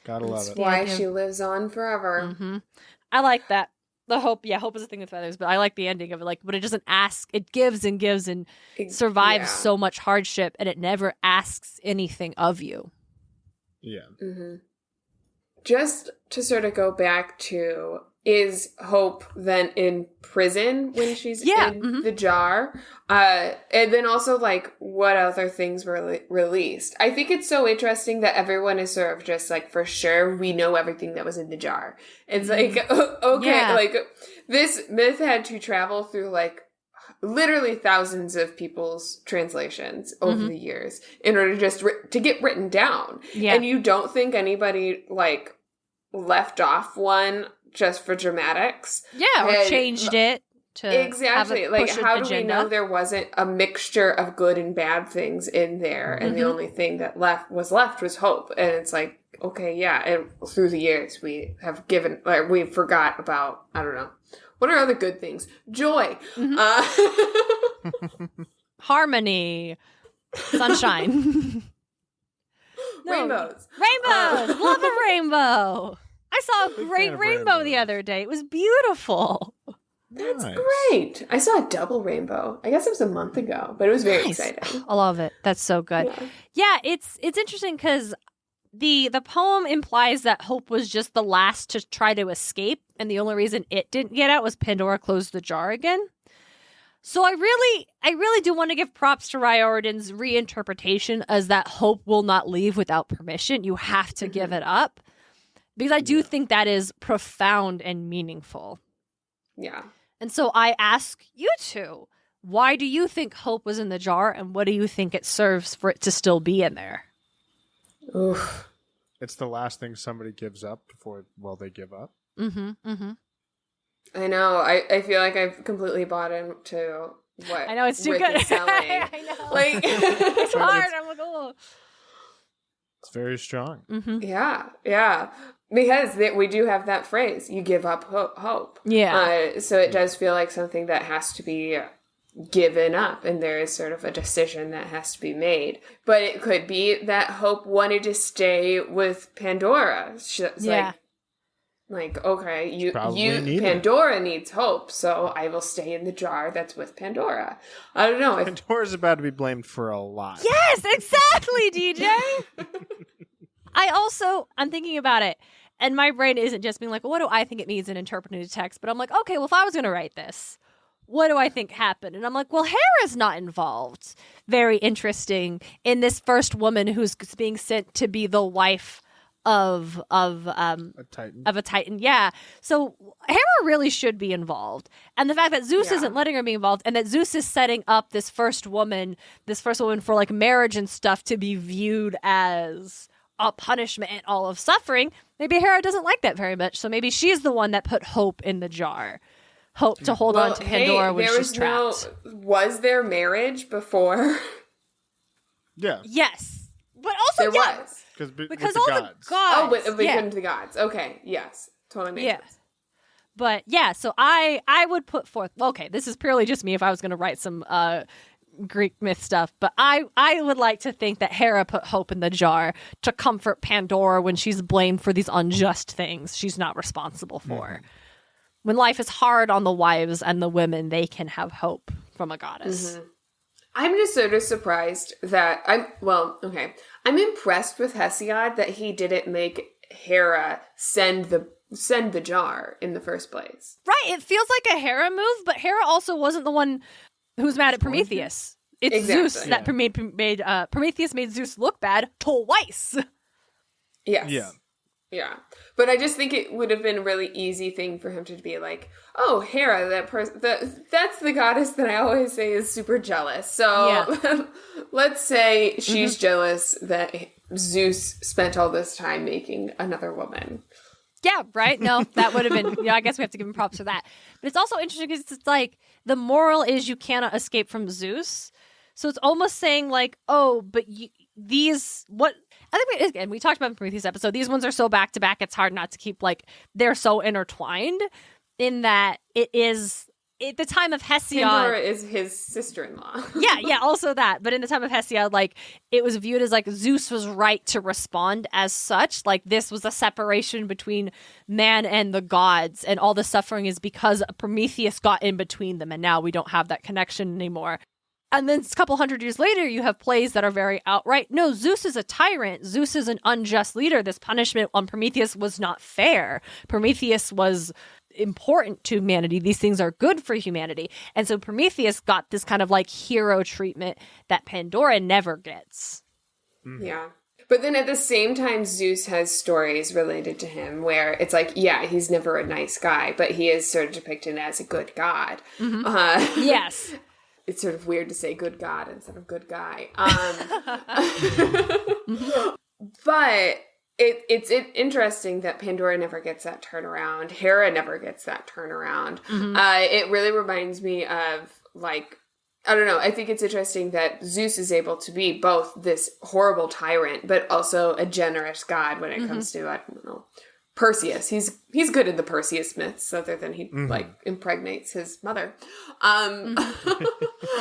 Gotta love That's it. why she lives on forever. I like that. The hope, hope is a thing with feathers, but I like the ending of it. Like, but it doesn't ask, it gives and gives and survives so much hardship, and it never asks anything of you. Yeah. Just to sort of go back to, is Hope then in prison when she's in the jar? And then also, like, what other things were released? I think it's so interesting that everyone is sort of just like, for sure, we know everything that was in the jar. It's like, okay, like, this myth had to travel through, like, literally thousands of people's translations over the years in order just to get written down. Yeah. And you don't think anybody, like, left off one just for dramatics. Yeah, or changed it to exactly have like push an how do agenda. we know there wasn't a mixture of good and bad things in there, and the only thing that was hope? And it's like, okay, yeah, and through the years we have we forgot about, I don't know, what are other good things? Joy, harmony, sunshine. rainbows. Love a rainbow. I saw a Big great fan of rainbow the rainbows. other day. It was beautiful. That's Nice. great. I saw a double rainbow. I guess it was a month ago, but it was very exciting. I love it. That's so good. Yeah, it's interesting because the poem implies that hope was just the last to try to escape, and the only reason it didn't get out was Pandora closed the jar again. So I really do want to give props to Riordan's reinterpretation as that hope will not leave without permission. You have to give it up. Because I do think that is profound and meaningful. Yeah. And so I ask you two, why do you think hope was in the jar, and what do you think it serves for it to still be in there? Oof. It's the last thing somebody gives up before, they give up. I know. I feel like I've completely bought into what I know, it's too Rick good. is selling. I know. Like, It's hard. I'm like, oh. It's very strong. yeah. Because we do have that phrase, you give up hope. Yeah. So it does feel like something that has to be given up, and there is sort of a decision that has to be made. But it could be that Hope wanted to stay with Pandora. Like, okay, you Pandora needs hope, so I will stay in the jar that's with Pandora. I don't know. Pandora's about to be blamed for a lot. Yes, exactly, DJ. I'm thinking about it, and my brain isn't just being like, what do I think it means in interpreting the text? But I'm like, okay, well, if I was going to write this, what do I think happened? And I'm like, well, Hera's not involved. Very interesting in this first woman who's being sent to be the wife of a Titan. Yeah. So Hera really should be involved. And the fact that Zeus isn't letting her be involved, and that Zeus is setting up this first woman for like marriage and stuff to be viewed as a punishment and all of suffering. Maybe Hera doesn't like that very much. So maybe she's the one that put hope in the jar. Hope to hold on to Pandora when she's trapped. Was there marriage before? Yeah. Yes. But also, there was. Because all the gods. Because the gods. Okay, yes. Totally makes sense. But yeah, so I would put forth, okay, this is purely just me if I was going to write some Greek myth stuff, but I would like to think that Hera put hope in the jar to comfort Pandora when she's blamed for these unjust things she's not responsible for. Mm-hmm. When life is hard on the wives and the women, they can have hope from a goddess. Mm-hmm. I'm just sort of surprised that I'm impressed with Hesiod that he didn't make Hera send the jar in the first place. Right, it feels like a Hera move, but Hera also wasn't the one who's mad at Prometheus. It's Zeus that made Prometheus made Zeus look bad twice. Yes. Yeah. But I just think it would have been a really easy thing for him to be like, oh, Hera, that's the goddess that I always say is super jealous. So let's say she's jealous that Zeus spent all this time making another woman. Yeah, right? No, that would have been, I guess we have to give him props for that. But it's also interesting because it's like, the moral is you cannot escape from Zeus. So it's almost saying like, oh, but I think we talked about in the previous episode, these ones are so back to back, it's hard not to keep they're so intertwined in that it is at the time of Hesiod. Pandora is his sister-in-law. yeah, also that. But in the time of Hesiod, it was viewed as Zeus was right to respond as such. This was a separation between man and the gods, and all the suffering is because Prometheus got in between them, and now we don't have that connection anymore. And then a couple hundred years later, you have plays that are very outright. No, Zeus is a tyrant. Zeus is an unjust leader. This punishment on Prometheus was not fair. Prometheus was important to humanity. These things are good for humanity. And so Prometheus got this kind of hero treatment that Pandora never gets. Mm-hmm. Yeah. But then at the same time, Zeus has stories related to him where it's he's never a nice guy, but he is sort of depicted as a good god. Mm-hmm. Yes. It's sort of weird to say good God instead of good guy. But it's interesting that Pandora never gets that turnaround. Hera never gets that turnaround. Mm-hmm. It really reminds me of, like, I don't know. I think it's interesting that Zeus is able to be both this horrible tyrant, but also a generous god when it comes to, I don't know, Perseus. He's good in the Perseus myths, other than he like impregnates his mother.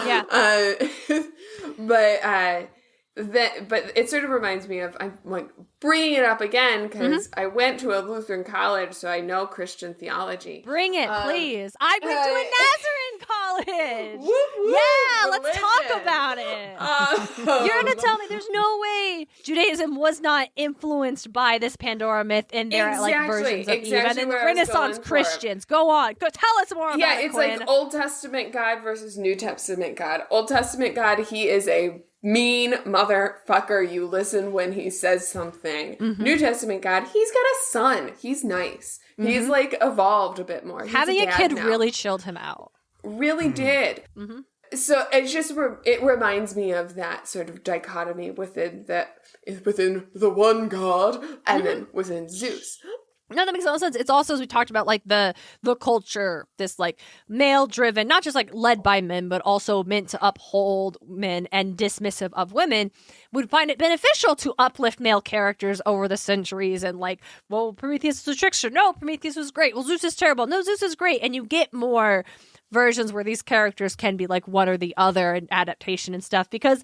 Yeah. But it sort of reminds me of, I'm like bringing it up again because I went to a Lutheran college, so I know Christian theology. Bring it, please. I went to a Nazarene college. Whoop, whoop, Yeah, let's religion. talk about it. You're going to tell me there's no way Judaism was not influenced by this Pandora myth and their like versions of Eve. And then the Renaissance Christians. Go on. Go tell us more about it, Yeah, it's Quinn. like Old Testament God versus New Testament God. Old Testament God, he is a mean motherfucker. You listen when he says something. New Testament God, he's got a son. He's nice. He's like evolved a bit more. He's Having a kid now. really chilled him out. Really did. So it's just, it reminds me of that sort of dichotomy within the one God and then within Zeus. No, that makes a lot of sense. It's also, as we talked about, like the culture, this like male driven, not just like led by men, but also meant to uphold men and dismissive of women, would find it beneficial to uplift male characters over the centuries and like, well, Prometheus was a trickster. No, Prometheus was great. Well, Zeus is terrible. No, Zeus is great. And you get more versions where these characters can be like one or the other in adaptation and stuff, because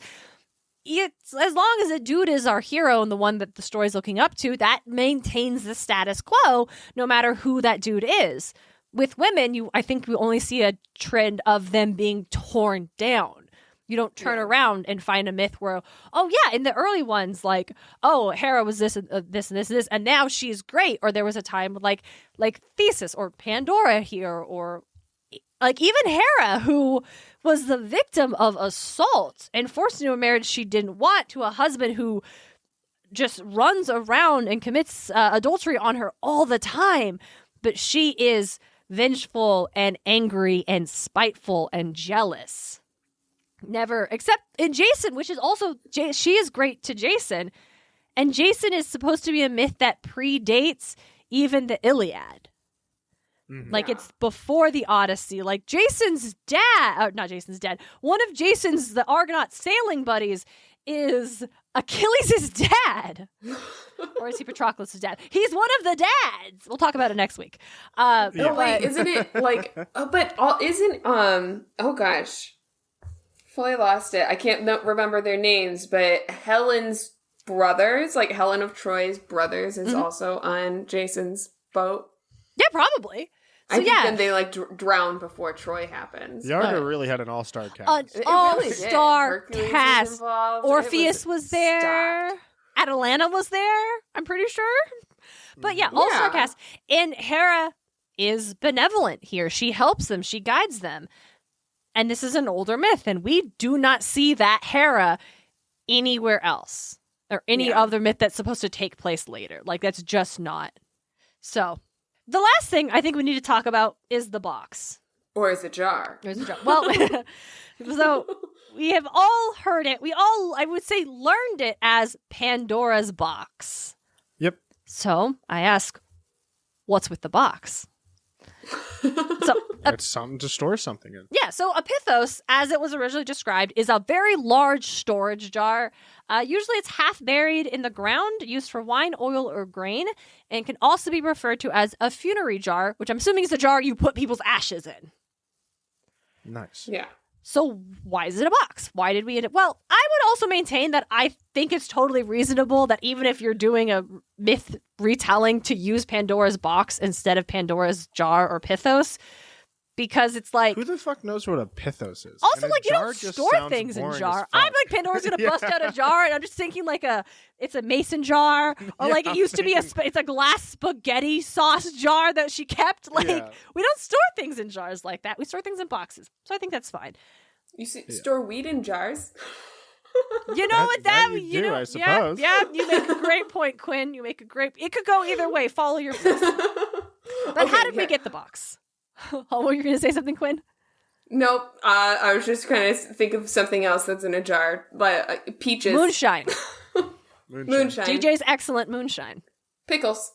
it's, as long as a dude is our hero and the one that the story's looking up to, that maintains the status quo no matter who that dude is. With women, I think we only see a trend of them being torn down. You don't turn around and find a myth where, oh yeah, in the early ones, like, oh, Hera was this and this and this and this, and now she's great. Or there was a time like Theseus or Pandora here, or like even Hera, who was the victim of assault and forced into a marriage she didn't want, to a husband who just runs around and commits adultery on her all the time. But she is vengeful and angry and spiteful and jealous. Never, except in Jason, which is also, she is great to Jason. And Jason is supposed to be a myth that predates even the Iliad. Like, it's before the Odyssey. Like, Jason's dad, not Jason's dad, one of Jason's, the Argonaut sailing buddies, is Achilles' dad. Or is he Patroclus' dad? He's one of the dads. We'll talk about it next week. Wait, isn't it like, oh gosh, fully lost it. I can't remember their names, but Helen's brothers, like Helen of Troy's brothers, is also on Jason's boat. Yeah, probably. So, I think then they like drown before Troy happens. Yarda really had an all-star cast. It An really did. all-star Hercules cast. was involved. Orpheus was there. stacked. Atalanta was there, I'm pretty sure. But yeah, all-star cast. And Hera is benevolent here. She helps them. She guides them. And this is an older myth, and we do not see that Hera anywhere else. Or any other myth that's supposed to take place later. Like, that's just not. So, the last thing I think we need to talk about is the box. Or is it jar? There's a jar. Well, so we have all heard it. We all, I would say, learned it as Pandora's box. Yep. So I ask, what's with the box? So It's something to store something in. yeah, so a pithos, as it was originally described, is a very large storage jar. Usually it's half buried in the ground, used for wine, oil, or grain, and can also be referred to as a funerary jar, which I'm assuming is the jar you put people's ashes in. Nice. Yeah. So why is it a box? Why did we end it? Well, I would also maintain that I think it's totally reasonable that even if you're doing a myth retelling, to use Pandora's box instead of Pandora's jar or pithos, because it's like, Who the fuck knows what a pithos is? also, And a like, you jar don't just store sounds things in boring as jar. fuck. I'm like, Pandora's gonna bust out a jar, and I'm just thinking like it's a mason jar, or like it used to be it's a glass spaghetti sauce jar that she kept. Like, we don't store things in jars like that. We store things in boxes, so I think that's fine. You store weed in jars? You know what That that you do, know? I suppose. Yeah, you make a great point, Quinn. You make a great. It could go either way. Follow your face. But how did we get the box? Oh, were you going to say something, Quinn? Nope. I was just trying to think of something else that's in a jar. But peaches. Moonshine. Moonshine. DJ's excellent moonshine. Pickles.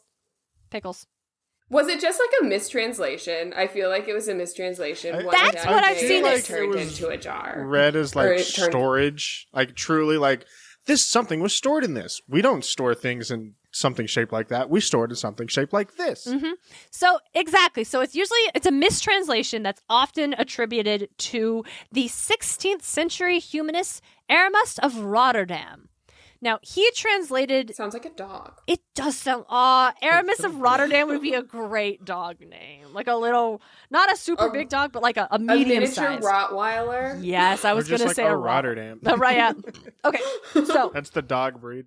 Was it just like a mistranslation? I feel like it was a mistranslation. That's what I've seen. It turned into a jar. Read as like storage, like truly like something was stored in this. We don't store things in something shaped like that. We store it in something shaped like this. Mm-hmm. So exactly. So it's a mistranslation that's often attributed to the 16th century humanist Aramus of Rotterdam. Now, he translated... Sounds like a dog. It does sound... Aramis of Rotterdam would be a great dog name. Like a little... Not a super big dog, but like a medium size. A miniature Rottweiler? Yes, I was going to say a Rotterdam. Right, yeah. Okay, so... That's the dog breed.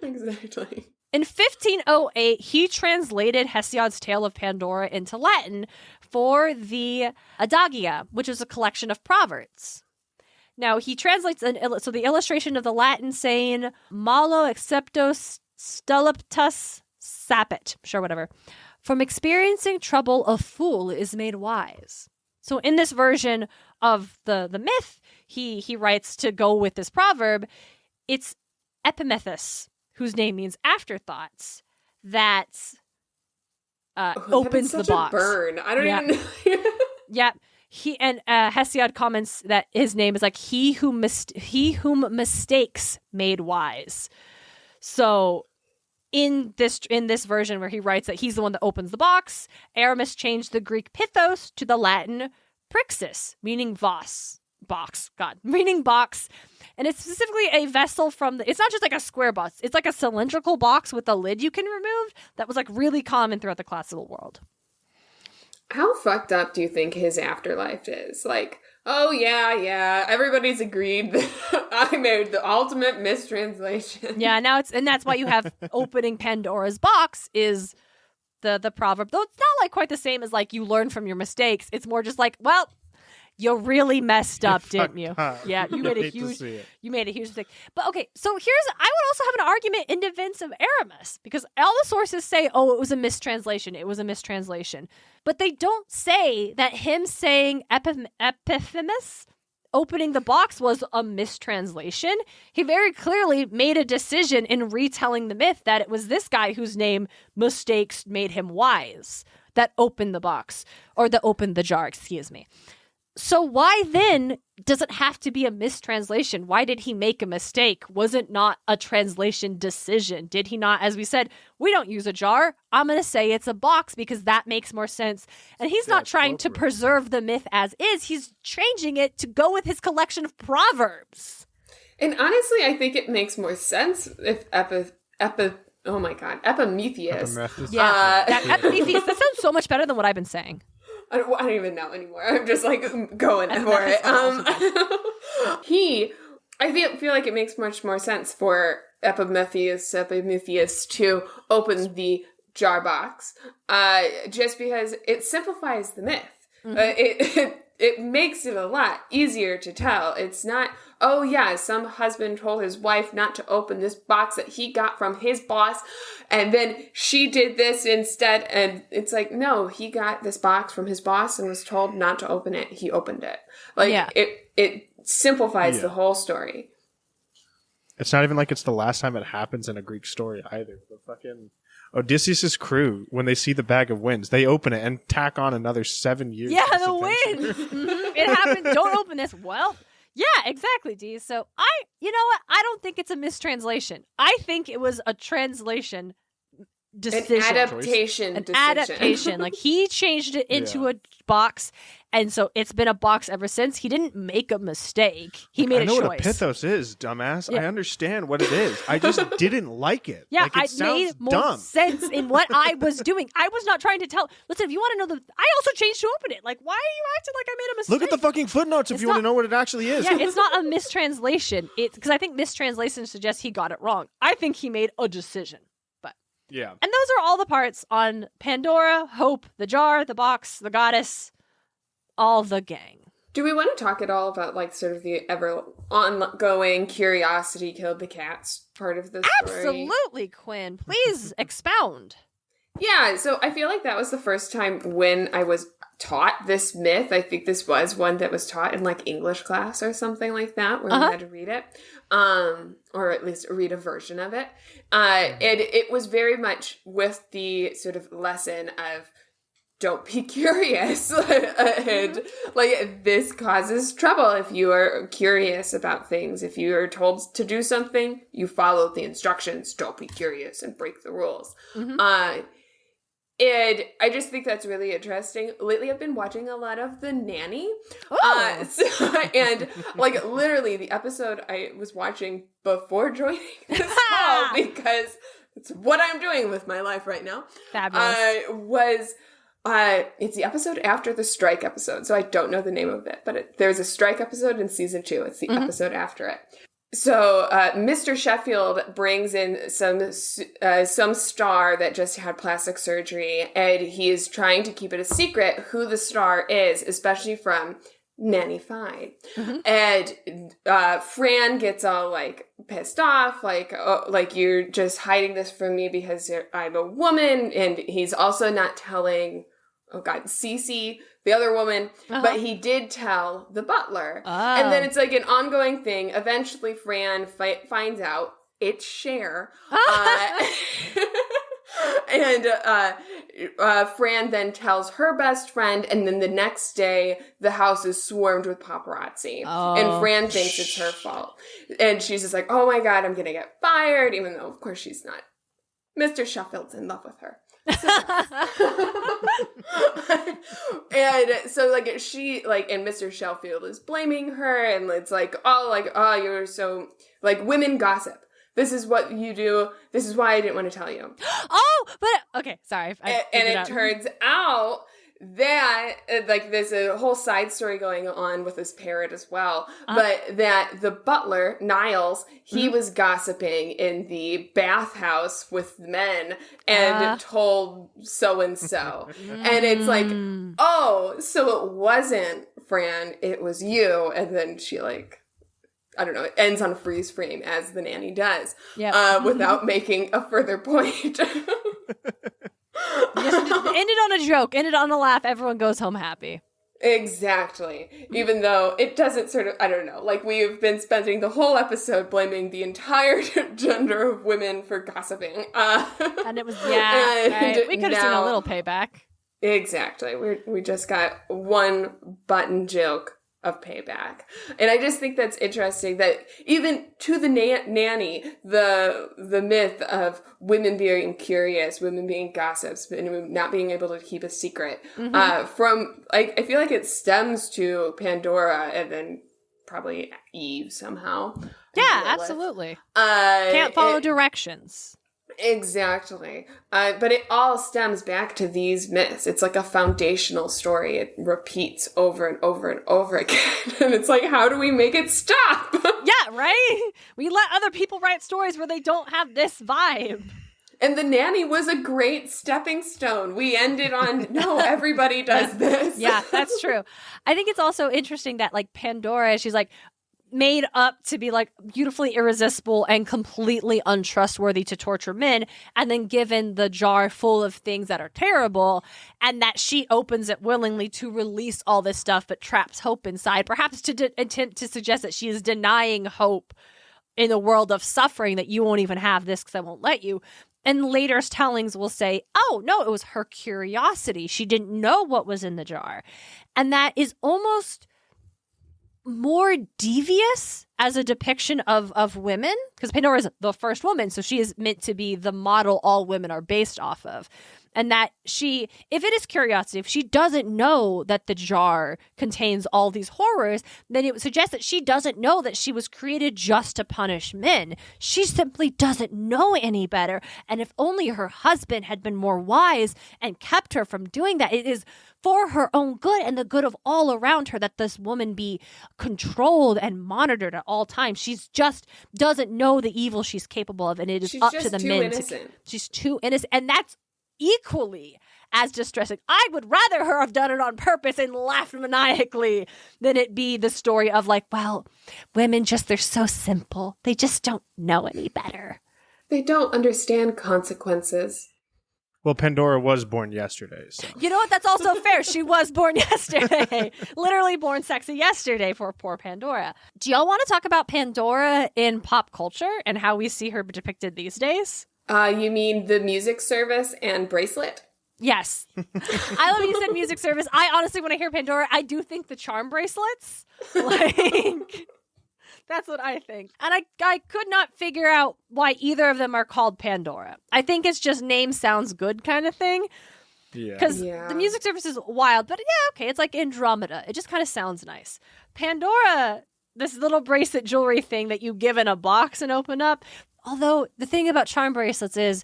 Exactly. In 1508, he translated Hesiod's Tale of Pandora into Latin for the Adagia, which is a collection of proverbs. Now, he translates, so the illustration of the Latin saying, malo excepto stuliptus sapit, sure, whatever. From experiencing trouble, a fool is made wise. So in this version of the myth, he writes to go with this proverb, it's Epimethus, whose name means afterthoughts, that opens the box. Burn. I don't even know. Yeah. Hesiod comments that his name is like he whom mistakes made wise. So in this version where he writes that he's the one that opens the box, Aramis changed the Greek pithos to the Latin prixis, meaning box, meaning box. And it's specifically a vessel it's not just like a square box, it's like a cylindrical box with a lid you can remove that was like really common throughout the classical world. How fucked up do you think his afterlife is? Like, oh yeah, everybody's agreed that I made the ultimate mistranslation. Yeah, that's why you have opening Pandora's box is the proverb. Though it's not like quite the same as like you learn from your mistakes. It's more just like, well, you really messed up, didn't you? Yeah, you made a huge mistake. But okay, so I would also have an argument in defense of Aramis, because all the sources say, oh, it was a mistranslation. But they don't say that him saying Epiphanes opening the box was a mistranslation. He very clearly made a decision in retelling the myth that it was this guy whose name mistakes made him wise that opened the box, or that opened the jar, excuse me. So why then does it have to be a mistranslation? Why did he make a mistake? Was it not a translation decision? Did he not, as we said, we don't use a jar. I'm going to say it's a box because that makes more sense. And he's not trying to preserve the myth as is. He's changing it to go with his collection of proverbs. And honestly, I think it makes more sense if Epimetheus. Yeah, Epimetheus, that sounds so much better than what I've been saying. I don't even know anymore. I'm just like going for it. I feel like it makes much more sense for Epimetheus to open the jar box, just because it simplifies the myth. Mm-hmm. It makes it a lot easier to tell. It's not, oh yeah, some husband told his wife not to open this box that he got from his boss, and then she did this instead. And it's like, no, he got this box from his boss and was told not to open it. He opened it. It simplifies the whole story. It's not even like it's the last time it happens in a Greek story either. The fucking Odysseus' crew, when they see the bag of winds, they open it and tack on another 7 years. Yeah, the wind. It happened. Don't open this. Well, yeah, exactly, Dee. So you know what? I don't think it's a mistranslation. I think it was a translation decision. An adaptation. Like he changed it into a box, and so it's been a box ever since. He didn't make a mistake. He made a choice. I know what a pithos is, dumbass. Yeah. I understand what it is. I just didn't like it. Yeah, like, it made more sense in what I was doing. I was not trying to tell. Listen, if you want to know I also changed to open it. Like, why are you acting like I made a mistake? Look at the fucking footnotes if you want to know what it actually is. Yeah, it's not a mistranslation. It's because I think mistranslation suggests he got it wrong. I think he made a decision. Yeah. And those are all the parts on Pandora, Hope, the jar, the box, the goddess, all the gang. Do we want to talk at all about like sort of the ever ongoing curiosity killed the cats part of the story? Absolutely, Quinn. Please expound. Yeah, so I feel like that was the first time when I was taught this myth. I think this was one that was taught in like English class or something like that, where we had to read it, or at least read a version of it. And it was very much with the sort of lesson of don't be curious. And like this causes trouble if you are curious about things. If you are told to do something, you follow the instructions. Don't be curious and break the rules. And I just think that's really interesting. Lately, I've been watching a lot of The Nanny. And like literally the episode I was watching before joining this call, because it's what I'm doing with my life right now. Fabulous. It's the episode after the strike episode, so I don't know the name of it, but there's a strike episode in season 2. It's the episode after it. So Mr. Sheffield brings in some star that just had plastic surgery, and he is trying to keep it a secret who the star is, especially from Nanny Fine. And Fran gets all like pissed off, like, oh, like you're just hiding this from me because I'm a woman, and he's also not telling, oh God, Cece, the other woman, but he did tell the butler. And then it's like an ongoing thing. Eventually, Fran finds out it's Cher. And Fran then tells her best friend, and then the next day, the house is swarmed with paparazzi. And Fran thinks it's her fault. And she's just like, oh my God, I'm going to get fired, even though, of course, she's not. Mr. Sheffield's in love with her. And so like she like, and Mr. Sheffield is blaming her, and it's like, oh, you're so like, women gossip. This is what you do. This is why I didn't want to tell you. But okay, sorry. And it turns out that like there's a whole side story going on with this parrot as well, but that the butler Niles, he was gossiping in the bathhouse with men and told so and so, and it's like, oh, so it wasn't Fran, it was you. And then she like, I don't know, it ends on a freeze frame, as the nanny does, without making a further point. End it on a joke, end it on a laugh, everyone goes home happy. Exactly. Even though it doesn't sort of, I don't know, like we've been spending the whole episode blaming the entire gender of women for gossiping. And it was, right. We could have seen a little payback. Exactly. We just got one button joke of payback. And I just think that's interesting that even to the nanny, the myth of women being curious, women being gossips, and not being able to keep a secret, from, like, I feel like it stems to Pandora and then probably Eve somehow. Yeah, absolutely. Can't follow directions. Exactly. But it all stems back to these myths. It's like a foundational story. It repeats over and over and over again. And it's like, how do we make it stop? Yeah, right? We let other people write stories where they don't have this vibe. And the nanny was a great stepping stone. We ended on, no, everybody does this. Yeah, that's true. I think it's also interesting that, like, Pandora, she's like, made up to be like beautifully irresistible and completely untrustworthy to torture men, and then given the jar full of things that are terrible, and that she opens it willingly to release all this stuff but traps hope inside, perhaps to attempt to suggest that she is denying hope in a world of suffering, that you won't even have this because I won't let you. And later tellings will say, oh, no, it was her curiosity. She didn't know what was in the jar. And that is almost more devious as a depiction of women, because Pandora is the first woman, so she is meant to be the model all women are based off of. And that she, if it is curiosity, if she doesn't know that the jar contains all these horrors, then it would suggest that she doesn't know that she was created just to punish men. She simply doesn't know any better. And if only her husband had been more wise and kept her from doing that, it is for her own good and the good of all around her that this woman be controlled and monitored at all times. She's just doesn't know the evil she's capable of, and it is up to the men. She's too innocent, and that's equally as distressing. I would rather her have done it on purpose and laughed maniacally than it be the story of like, well, women just, they're so simple. They just don't know any better. They don't understand consequences. Well, Pandora was born yesterday, so. You know what? That's also fair. She was born yesterday. Literally born sexy yesterday for poor Pandora. Do y'all want to talk about Pandora in pop culture and how we see her depicted these days? You mean the music service and bracelet? Yes. I love you said music service. I honestly, when I hear Pandora, I do think the charm bracelets. Like, that's what I think. And I could not figure out why either of them are called Pandora. I think it's just name sounds good kind of thing. Yeah. Because the music service is wild, but yeah, okay, it's like Andromeda. It just kind of sounds nice. Pandora, this little bracelet jewelry thing that you give in a box and open up. Although the thing about charm bracelets is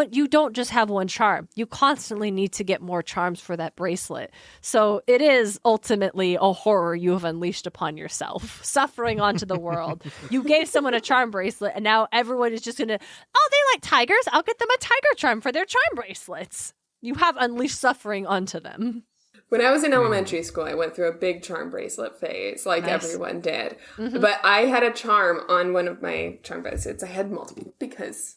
you don't just have one charm. You constantly need to get more charms for that bracelet. So it is ultimately a horror you have unleashed upon yourself, suffering onto the world. You gave someone a charm bracelet, and now everyone is just going to, oh, they like tigers. I'll get them a tiger charm for their charm bracelets. You have unleashed suffering onto them. When I was in elementary school, I went through a big charm bracelet phase, like everyone did. Mm-hmm. But I had a charm on one of my charm bracelets. I had multiple because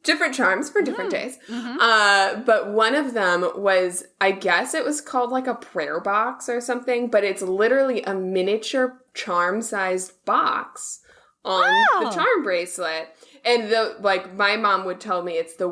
different charms for different days. Mm-hmm. But one of them was, I guess it was called like a prayer box or something, but it's literally a miniature charm-sized box on the charm bracelet. And my mom would tell me it's a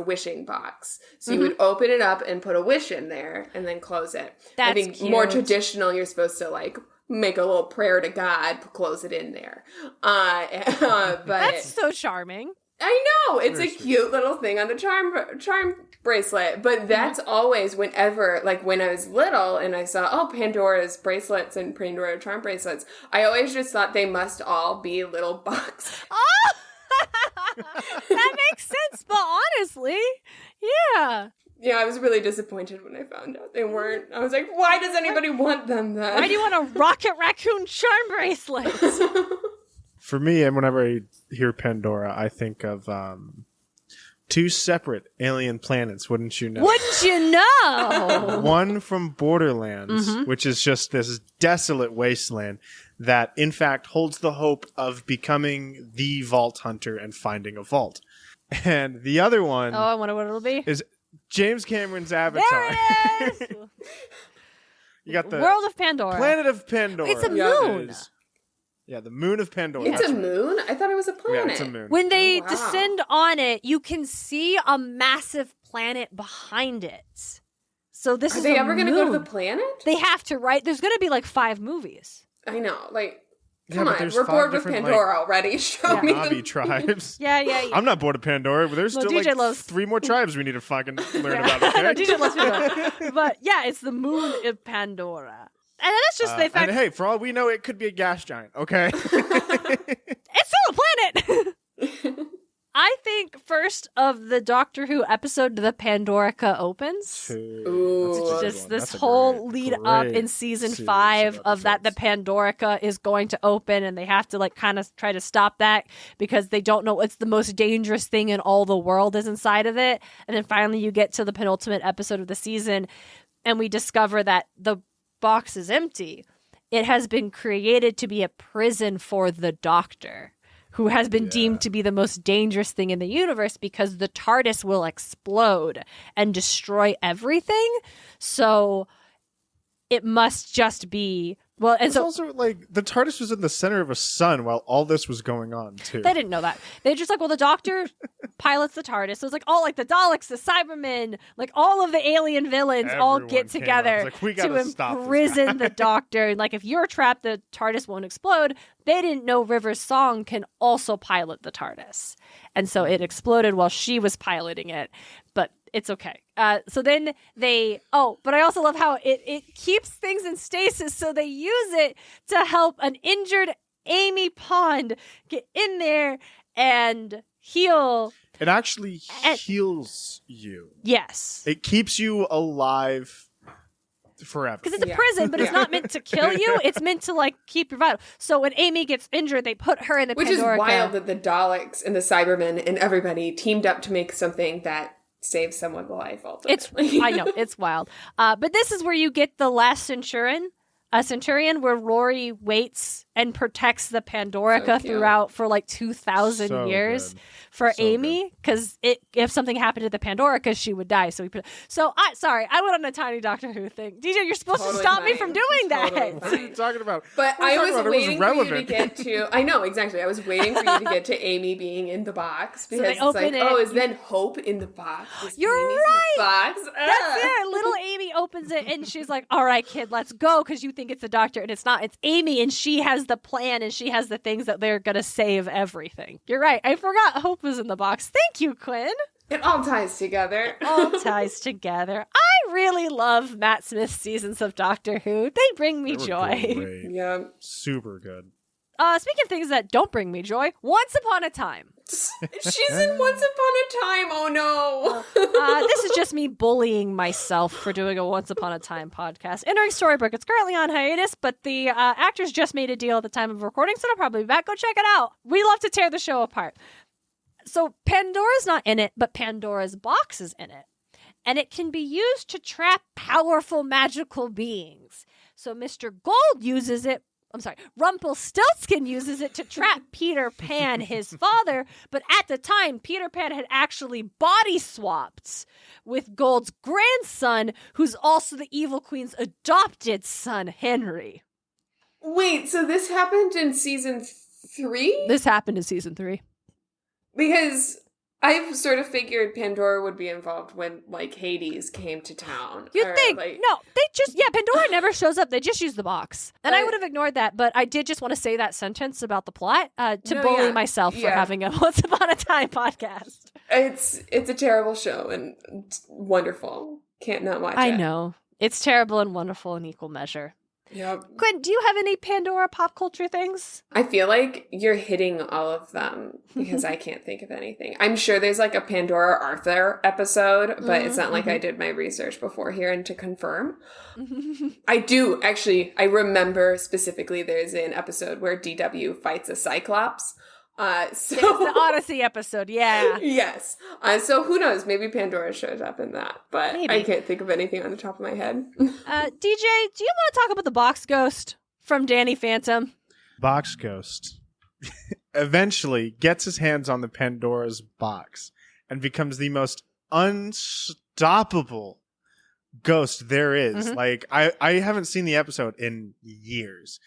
wishing box. So you would open it up and put a wish in there and then close it. That's I think cute. More traditional, you're supposed to like make a little prayer to God, close it in there. But that's so charming. I know, it's a cute little thing on the charm bracelet. But that's always whenever, like when I was little and I saw, Pandora's bracelets and Pandora charm bracelets, I always just thought they must all be little boxes. Oh! That makes sense, but honestly, yeah. Yeah, I was really disappointed when I found out they weren't. I was like, why does anybody want them then? Why do you want a rocket raccoon charm bracelet? For me, and whenever I hear Pandora, I think of two separate alien planets, wouldn't you know? Wouldn't you know? One from Borderlands, which is just this desolate wasteland that, in fact, holds the hope of becoming the vault hunter and finding a vault. And the other one... Oh, I wonder what it'll be. ...is James Cameron's Avatar. There it is! You got the... World of Pandora. Planet of Pandora. It's a moon. Yeah, the moon of Pandora. It's a moon? I thought it was a planet. Yeah, it's a moon. When they descend on it, you can see a massive planet behind it. So this Are is they a ever going to go to the planet? They have to, right? There's going to be like 5 movies. I know, like, Yeah, come but on, there's we're 5 bored with different, Pandora already. Show me Navi the tribes. Yeah. I'm not bored of Pandora, but there's Well, still DJ like loves- 3 more tribes we need to fucking learn about, I okay? know, DJ loves Pandora. But yeah, it's the moon of Pandora. And that's just the fact. And hey, for all we know, it could be a gas giant, okay? It's still a planet! I think first of the Doctor Who episode, the Pandorica opens. Ooh. Just this whole lead up in season 5 of that the Pandorica is going to open, and they have to like kind of try to stop that because they don't know what's the most dangerous thing in all the world is inside of it. And then finally you get to the penultimate episode of the season and we discover that the box is empty. It has been created to be a prison for the Doctor, who has been deemed to be the most dangerous thing in the universe because the TARDIS will explode and destroy everything. So it must just be... Well, and it's so also like the TARDIS was in the center of a sun while all this was going on too. they didn't know that. They're just like, well, the Doctor pilots the TARDIS. So it's like all like the Daleks, the Cybermen, like all of the alien villains all Everyone get came together up. It's like, we to gotta stop this imprison guy. the Doctor. And like if you're trapped, the TARDIS won't explode. They didn't know River's Song can also pilot the TARDIS. And so it exploded while she was piloting it. But it's okay. So then but I also love how it keeps things in stasis, so they use it to help an injured Amy Pond get in there and heal. It actually heals you. Yes. It keeps you alive forever. Because it's a prison, but it's not meant to kill you. It's meant to like keep your vital. So when Amy gets injured, they put her in the Which Pandorica. is wild that the Daleks and the Cybermen and everybody teamed up to make something that saves someone's life ultimately. I know, it's wild. But this is where you get the last Centurion, where Rory waits and protects the Pandorica throughout for like 2,000 years. Good. for So Amy, because if something happened to the Pandora, because she would die. So I went on a tiny Doctor Who thing. DJ, you're supposed to Totally stop me fine. from doing that. Totally What are you talking about? But What are you I talking was about? It waiting for you to relevant. get to. I know, exactly. I was waiting for you to get to Amy being in the box So because they it's open like, it. oh, is then Hope in the box? Is You're Amy's right. In the box? That's it. Little Amy opens it and she's like, all right, kid, let's go, because you think it's the Doctor, and it's not. It's Amy, and she has the plan, and she has the things that they're going to save everything. You're right. I forgot Hope was in the box. Thank you, Quinn. It all ties together. All ties together. I really love Matt Smith's seasons of Doctor Who. They bring me They were joy. great. Yeah. Super good. Speaking of things that don't bring me joy, Once Upon a Time. She's in Once Upon a Time. Oh no. This is just me bullying myself for doing a Once Upon a Time podcast. Entering Storybook. It's currently on hiatus, but the actors just made a deal at the time of recording, so they'll probably be back. Go check it out. We love to tear the show apart. So Pandora's not in it, but Pandora's box is in it. And it can be used to trap powerful magical beings. So Mr. Gold uses it. I'm sorry, Rumpelstiltskin uses it to trap Peter Pan, his father, but at the time, Peter Pan had actually body swapped with Gold's grandson, who's also the Evil Queen's adopted son, Henry. Wait, so this happened in season 3? This happened in season 3. Because I've sort of figured Pandora would be involved when, like, Hades came to town. You'd Or, think. like, No, Pandora never shows up. They just use the box. And I would have ignored that, but I did just want to say that sentence about the plot to No, bully yeah. myself for Yeah. having a Once Upon a Time podcast. It's a terrible show and it's wonderful. Can't not watch it. I know. It's terrible and wonderful in equal measure. Yep. Quinn, do you have any Pandora pop culture things? I feel like you're hitting all of them because I can't think of anything. I'm sure there's like a Pandora Arthur episode, but it's not like I did my research before here and to confirm. I do actually. I remember specifically there's an episode where DW fights a Cyclops. So There's the Odyssey episode, yeah. yes. So who knows? Maybe Pandora shows up in that, but Maybe. I can't think of anything on the top of my head. DJ, do you want to talk about the box ghost from Danny Phantom? Box Ghost eventually gets his hands on the Pandora's box and becomes the most unstoppable ghost there is. Mhm. Like, I haven't seen the episode in years,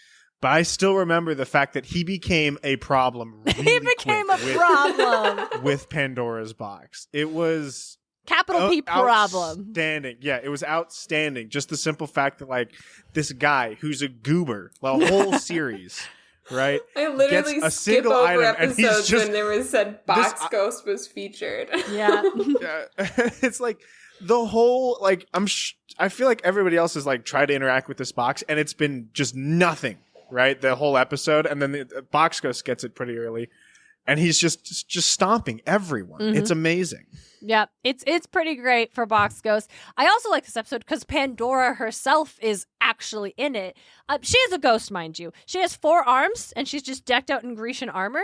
but I still remember the fact that he became a problem really He became a quick problem. with Pandora's box. It was Capital P problem. outstanding. Yeah, it was outstanding. Just the simple fact that, like, this guy who's a goober, the whole series, right? I literally Gets a skip single over item and he's episodes just- when there was said Box Ghost was featured. Yeah. Yeah, it's like the whole, like, I feel like everybody else has, like, tried to interact with this box and it's been just nothing, right? The whole episode, and then the Box Ghost gets it pretty early, and he's just stomping everyone. Mhm. It's amazing. Yeah, it's pretty great for Box Ghost. I also like this episode because Pandora herself is actually in it. She is a ghost, mind you. She has 4 arms, and she's just decked out in Grecian armor.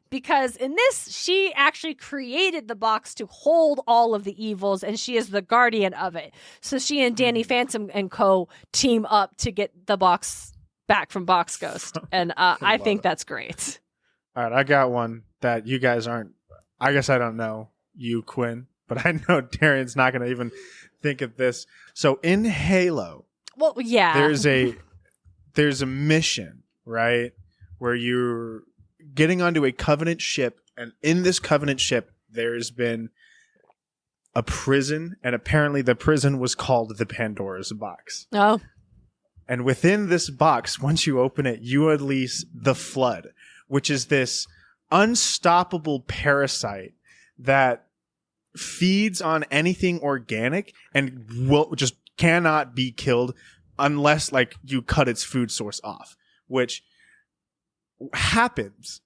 Because in this, she actually created the box to hold all of the evils, and she is the guardian of it. So she and Danny Phantom and co. team up to get the box back from Box Ghost. And I think that's great. All right, I got one that you guys aren't. I guess I don't know you, Quinn, but I know Darien's not going to even think of this. So in Halo, Well, yeah. there's a mission, right, where you're getting onto a Covenant ship, and in this Covenant ship, there's been a prison, and apparently the prison was called the Pandora's Box. Oh. And within this box, once you open it, you unleash the Flood, which is this unstoppable parasite that feeds on anything organic and just cannot be killed unless, like, you cut its food source off, which happens.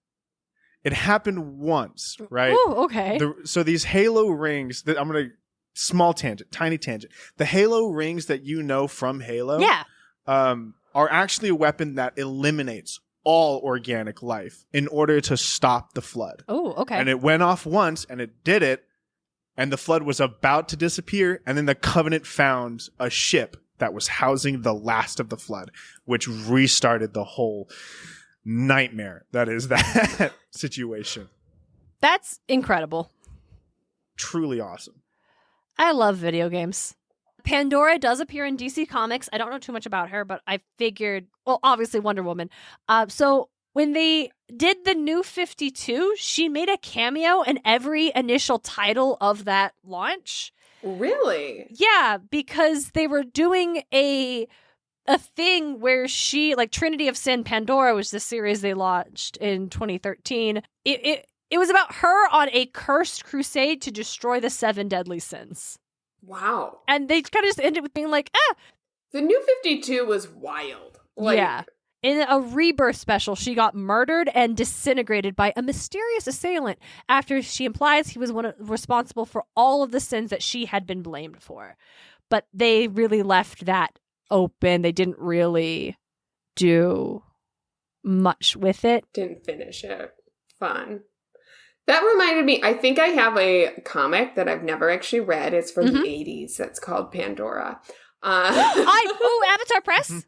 It happened once, right? Ooh, okay. So these Halo rings that I'm going to small tangent, tiny tangent. The Halo rings that you know from Halo, yeah. are actually a weapon that eliminates all organic life in order to stop the Flood. Oh, okay. And it went off once, and it did it, and the Flood was about to disappear, and then the Covenant found a ship that was housing the last of the Flood, which restarted the whole nightmare that is that situation. That's incredible. Truly awesome. I love video games. Pandora does appear in DC Comics. I don't know too much about her, but I figured, well, obviously Wonder Woman. So when they did the New 52, she made a cameo in every initial title of that launch. Really? Yeah, because they were doing a thing where she, like Trinity of Sin, Pandora was the series they launched in 2013. It was about her on a cursed crusade to destroy the 7 deadly sins. Wow. And they kind of just ended with being like, The New 52 was wild. yeah. In a Rebirth special, she got murdered and disintegrated by a mysterious assailant after she implies he was responsible for all of the sins that she had been blamed for. But they really left that open. They didn't really do much with it. Didn't finish it. Fun. That reminded me, I think I have a comic that I've never actually read. It's from the 80s. That's called Pandora. Avatar Press?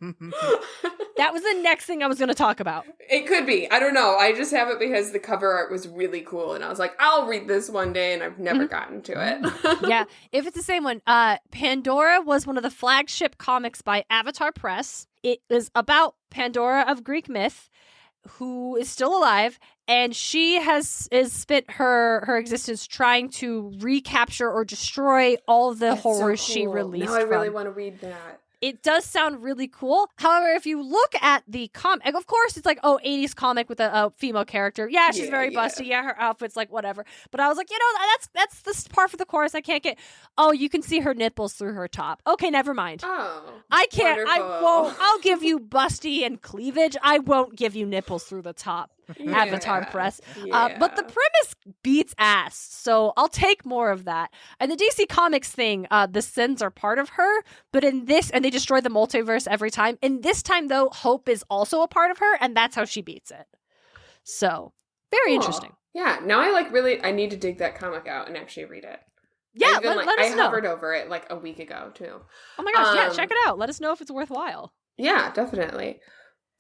That was the next thing I was going to talk about. It could be. I don't know. I just have it because the cover art was really cool. And I was like, I'll read this one day. And I've never gotten to it. Yeah. If it's the same one, Pandora was one of the flagship comics by Avatar Press. It is about Pandora of Greek myth, who is still alive, and she has spent her existence trying to recapture or destroy all of the horrors she released. Now I really want to read that. It does sound really cool. However, if you look at the comic, of course, it's like, 80s comic with a female character. Yeah, she's very busty. Yeah, her outfit's like whatever. But I was like, that's the part for the chorus I can't get. Oh, you can see her nipples through her top. Okay, never mind. Oh, I can't. wonderful. I won't. I'll give you busty and cleavage. I won't give you nipples through the top. Avatar Press. But the premise beats ass, so I'll take more of that. And the DC Comics thing, the sins are part of her, but in this, and they destroy the multiverse every time. In this time, though, hope is also a part of her, and that's how she beats it. So, very interesting. Yeah, now I need to dig that comic out and actually read it. Yeah, let us know. I hovered over it like a week ago, too. Oh my gosh, yeah, check it out. Let us know if it's worthwhile. Yeah, definitely.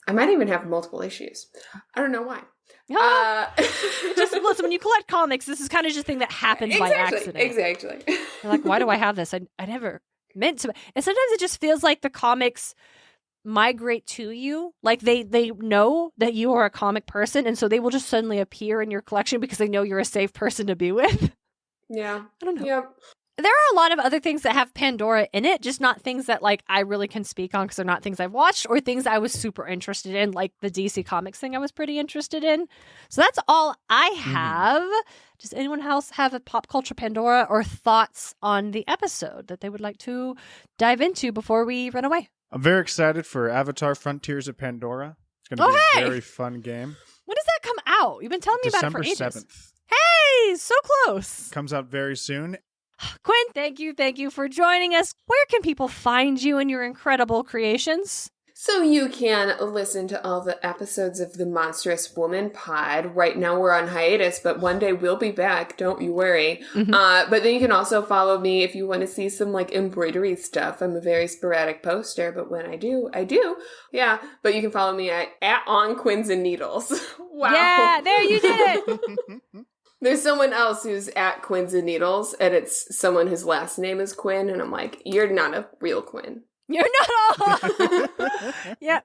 I might even have multiple issues. I don't know why. Just listen, when you collect comics, this is kind of just a thing that happens by accident. Exactly. You're like, why do I have this? I never meant to. And sometimes it just feels like the comics migrate to you. Like they know that you are a comic person, and so they will just suddenly appear in your collection because they know you're a safe person to be with. Yeah. I don't know. Yeah. There are a lot of other things that have Pandora in it, just not things that like I really can speak on because they're not things I've watched or things I was super interested in, like the DC Comics thing I was pretty interested in. So that's all I have. Does anyone else have a pop culture Pandora or thoughts on the episode that they would like to dive into before we run away? I'm very excited for Avatar Frontiers of Pandora. It's going to be a very fun game. When does that come out? You've been telling me about it for ages. December 7th. Hey, so close. Comes out very soon. Quinn, thank you for joining us. Where can people find you and your incredible creations? So you can listen to all the episodes of the Monstrous Woman pod. Right now we're on hiatus, but one day we'll be back. Don't you worry. But then you can also follow me if you want to see some like embroidery stuff. I'm a very sporadic poster, but when I do, I do. Yeah. But you can follow me at On Quins and Needles. Wow. Yeah, there you did it. There's someone else who's at Quins and Needles, and it's someone whose last name is Quinn, and I'm like, you're not a real Quinn. You're not all. Yeah.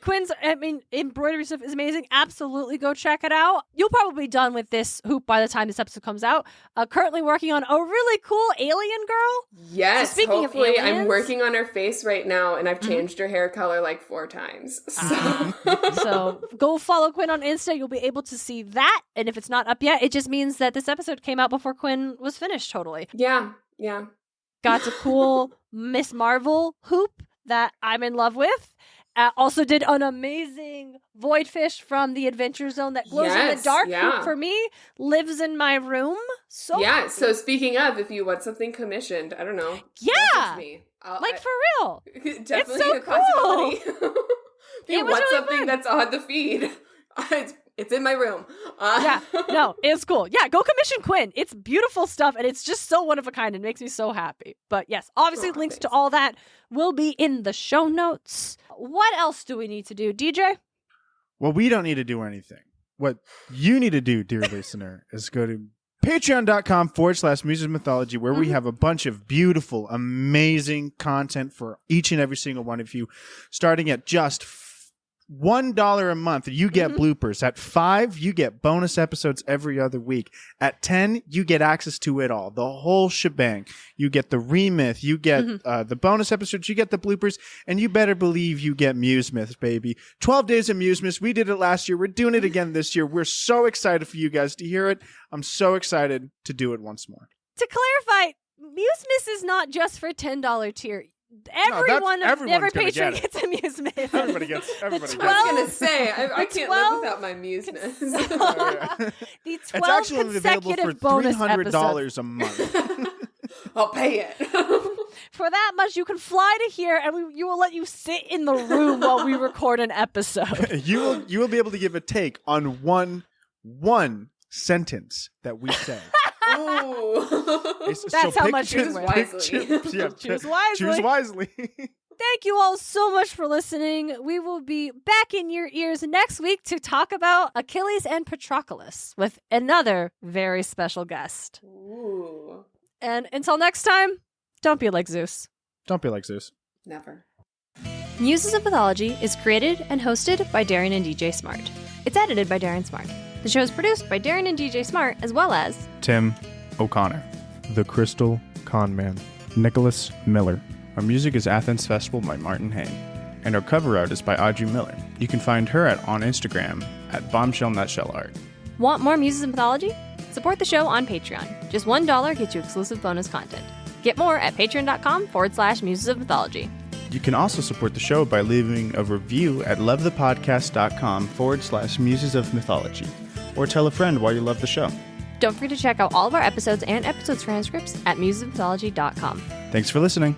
Quinn's, embroidery stuff is amazing. Absolutely go check it out. You'll probably be done with this hoop by the time this episode comes out. Currently working on a really cool alien girl. Yes. So speaking hopefully, of aliens, I'm working on her face right now, and I've changed her hair color like 4 times. So go follow Quinn on Insta. You'll be able to see that. And if it's not up yet, it just means that this episode came out before Quinn was finished totally. Yeah. Got a cool Miss Marvel hoop that I'm in love with. Also did an amazing voidfish from the Adventure Zone that glows in the dark. Hoop for me lives in my room. So so speaking of, if you want something commissioned, I don't know. Yeah. Me. For real. Definitely it's so a possibility. Cool. If you want something that's on the feed, it's in my room. It's cool. Yeah, go commission Quinn. It's beautiful stuff, and it's just so one of a kind. It makes me so happy. But yes, obviously links to all that will be in the show notes. What else do we need to do, DJ? Well, we don't need to do anything. what you need to do, dear listener, is go to patreon.com/Muses of Mythology, where we have a bunch of beautiful, amazing content for each and every single one of you. Starting at just $1 a month, you get bloopers. At $5, you get bonus episodes every other week. At $10, you get access to it all, the whole shebang. You get the remyth, you get the bonus episodes, you get the bloopers, and you better believe you get Muse Myths, baby. 12 days of Muse Myths. We did it last year. We're doing it again this year. We're so excited for you guys to hear it. I'm so excited to do it once more. To clarify, Muse Myths is not just for $10 tier. Every patron gets a Muse Myth. Everybody gets. I was gonna say I can't live without my Muse Myths. The 12 it's actually only available for $300 a month. I'll pay it. For that much, you can fly to here, and you will let you sit in the room while we record an episode. You will be able to give a take on one sentence that we say. That's how much choose wisely. Choose wisely. Choose wisely. Thank you all so much for listening. We will be back in your ears next week to talk about Achilles and Patroclus with another very special guest. Ooh. And until next time, don't be like Zeus. Don't be like Zeus. Never. Muses of Mythology is created and hosted by Darien and DJ Smartt. It's edited by Darien Smartt. The show is produced by Darien and DJ Smartt, as well as Tim O'Connor, The Crystal Conman, Nicholas Miller. Our music is Athens Festival by Martin Hain, and our cover art is by Audrey Miller. You can find her on Instagram at bombshellnutshellart. Want more Muses of Mythology? Support the show on Patreon. Just $1 gets you exclusive bonus content. Get more at patreon.com/Muses of Mythology. You can also support the show by leaving a review at lovethepodcast.com/Muses of Mythology, or tell a friend why you love the show. Don't forget to check out all of our episodes and episode transcripts at musesofmythology.com. Thanks for listening.